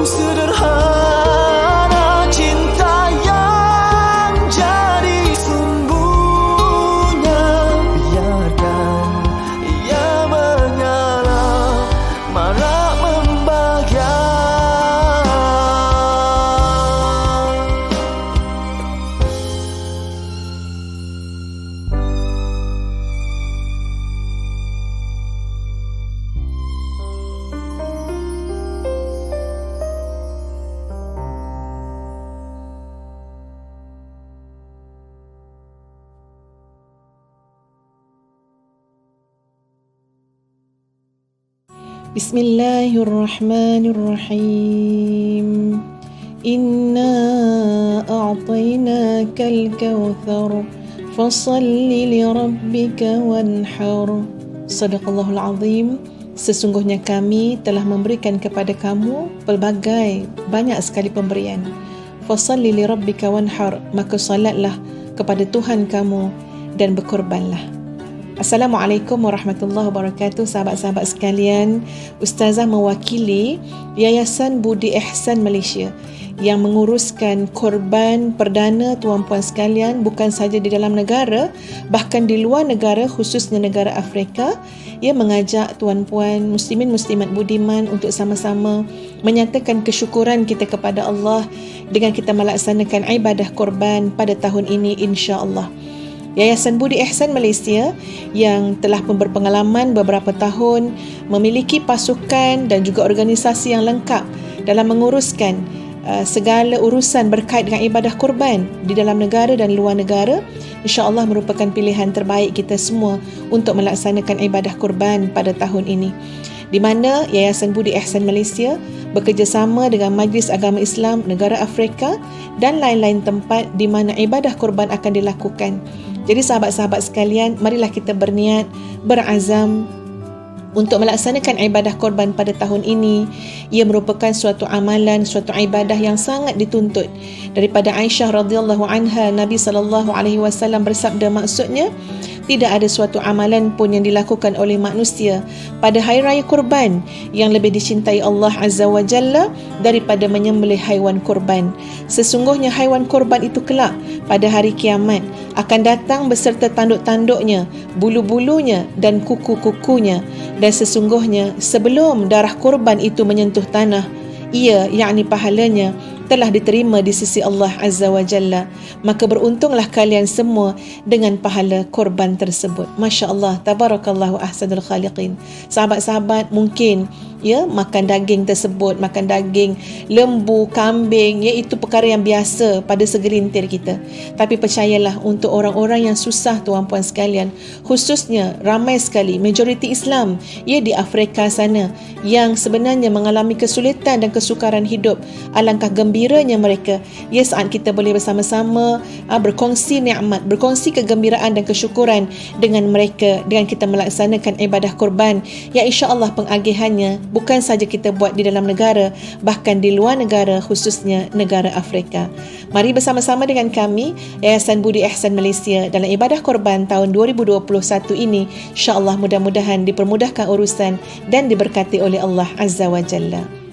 sederhana, cinta yang jadi sumbunya. Biarkan ia menyala, marak membahagia. Bismillahirrahmanirrahim. Inna a'tainakal kautsar fasalli li rabbika wanhar. Sadaqallahul azim. Sesungguhnya kami telah memberikan kepada kamu pelbagai banyak sekali pemberian. Fasalli li rabbika wanhar, maka salatlah kepada Tuhan kamu dan berkorbanlah. Assalamualaikum warahmatullahi wabarakatuh, sahabat-sahabat sekalian. Ustazah mewakili Yayasan Budi Ihsan Malaysia yang menguruskan korban perdana tuan-puan sekalian, bukan sahaja di dalam negara, bahkan di luar negara, khususnya negara Afrika. Ia mengajak tuan-puan muslimin muslimat budiman untuk sama-sama menyatakan kesyukuran kita kepada Allah dengan kita melaksanakan ibadah korban pada tahun ini, insya-Allah. Yayasan Budi Ihsan Malaysia yang telah berpengalaman beberapa tahun, memiliki pasukan dan juga organisasi yang lengkap dalam menguruskan segala urusan berkait dengan ibadah korban di dalam negara dan luar negara. InsyaAllah merupakan pilihan terbaik kita semua untuk melaksanakan ibadah korban pada tahun ini, di mana Yayasan Budi Ihsan Malaysia bekerjasama dengan Majlis Agama Islam Negara Afrika dan lain-lain tempat di mana ibadah korban akan dilakukan. Jadi sahabat-sahabat sekalian, marilah kita berniat, berazam untuk melaksanakan ibadah korban pada tahun ini. Ia merupakan suatu amalan, suatu ibadah yang sangat dituntut. Daripada Aisyah radhiyallahu anha, Nabi SAW bersabda, maksudnya tidak ada suatu amalan pun yang dilakukan oleh manusia pada hari raya kurban yang lebih dicintai Allah Azza wa Jalla daripada menyembelih haiwan kurban. Sesungguhnya haiwan kurban itu kelak pada hari kiamat akan datang beserta tanduk-tanduknya, bulu-bulunya dan kuku-kukunya. Dan sesungguhnya sebelum darah kurban itu menyentuh tanah, ia, yakni pahalanya, telah diterima di sisi Allah Azza wa Jalla. Maka beruntunglah kalian semua dengan pahala korban tersebut. Masya Allah, tabarakallahu ahsanul khaliqin. Sahabat-sahabat mungkin makan daging tersebut, makan daging lembu, kambing, itu perkara yang biasa pada segelintir kita. Tapi percayalah, untuk orang-orang yang susah tuan-puan sekalian, khususnya ramai sekali majoriti Islam di Afrika sana yang sebenarnya mengalami kesulitan dan kesukaran hidup, alangkah gembiranya mereka saat kita boleh bersama-sama berkongsi nikmat, berkongsi kegembiraan dan kesyukuran dengan mereka dengan kita melaksanakan ibadah korban yang insya-Allah pengagihannya bukan saja kita buat di dalam negara, bahkan di luar negara, khususnya negara Afrika. Mari bersama-sama dengan kami Yayasan Budi Ihsan Malaysia dalam ibadah korban tahun 2021 ini, insya-Allah mudah-mudahan dipermudahkan urusan dan diberkati oleh Allah Azza wa Jalla.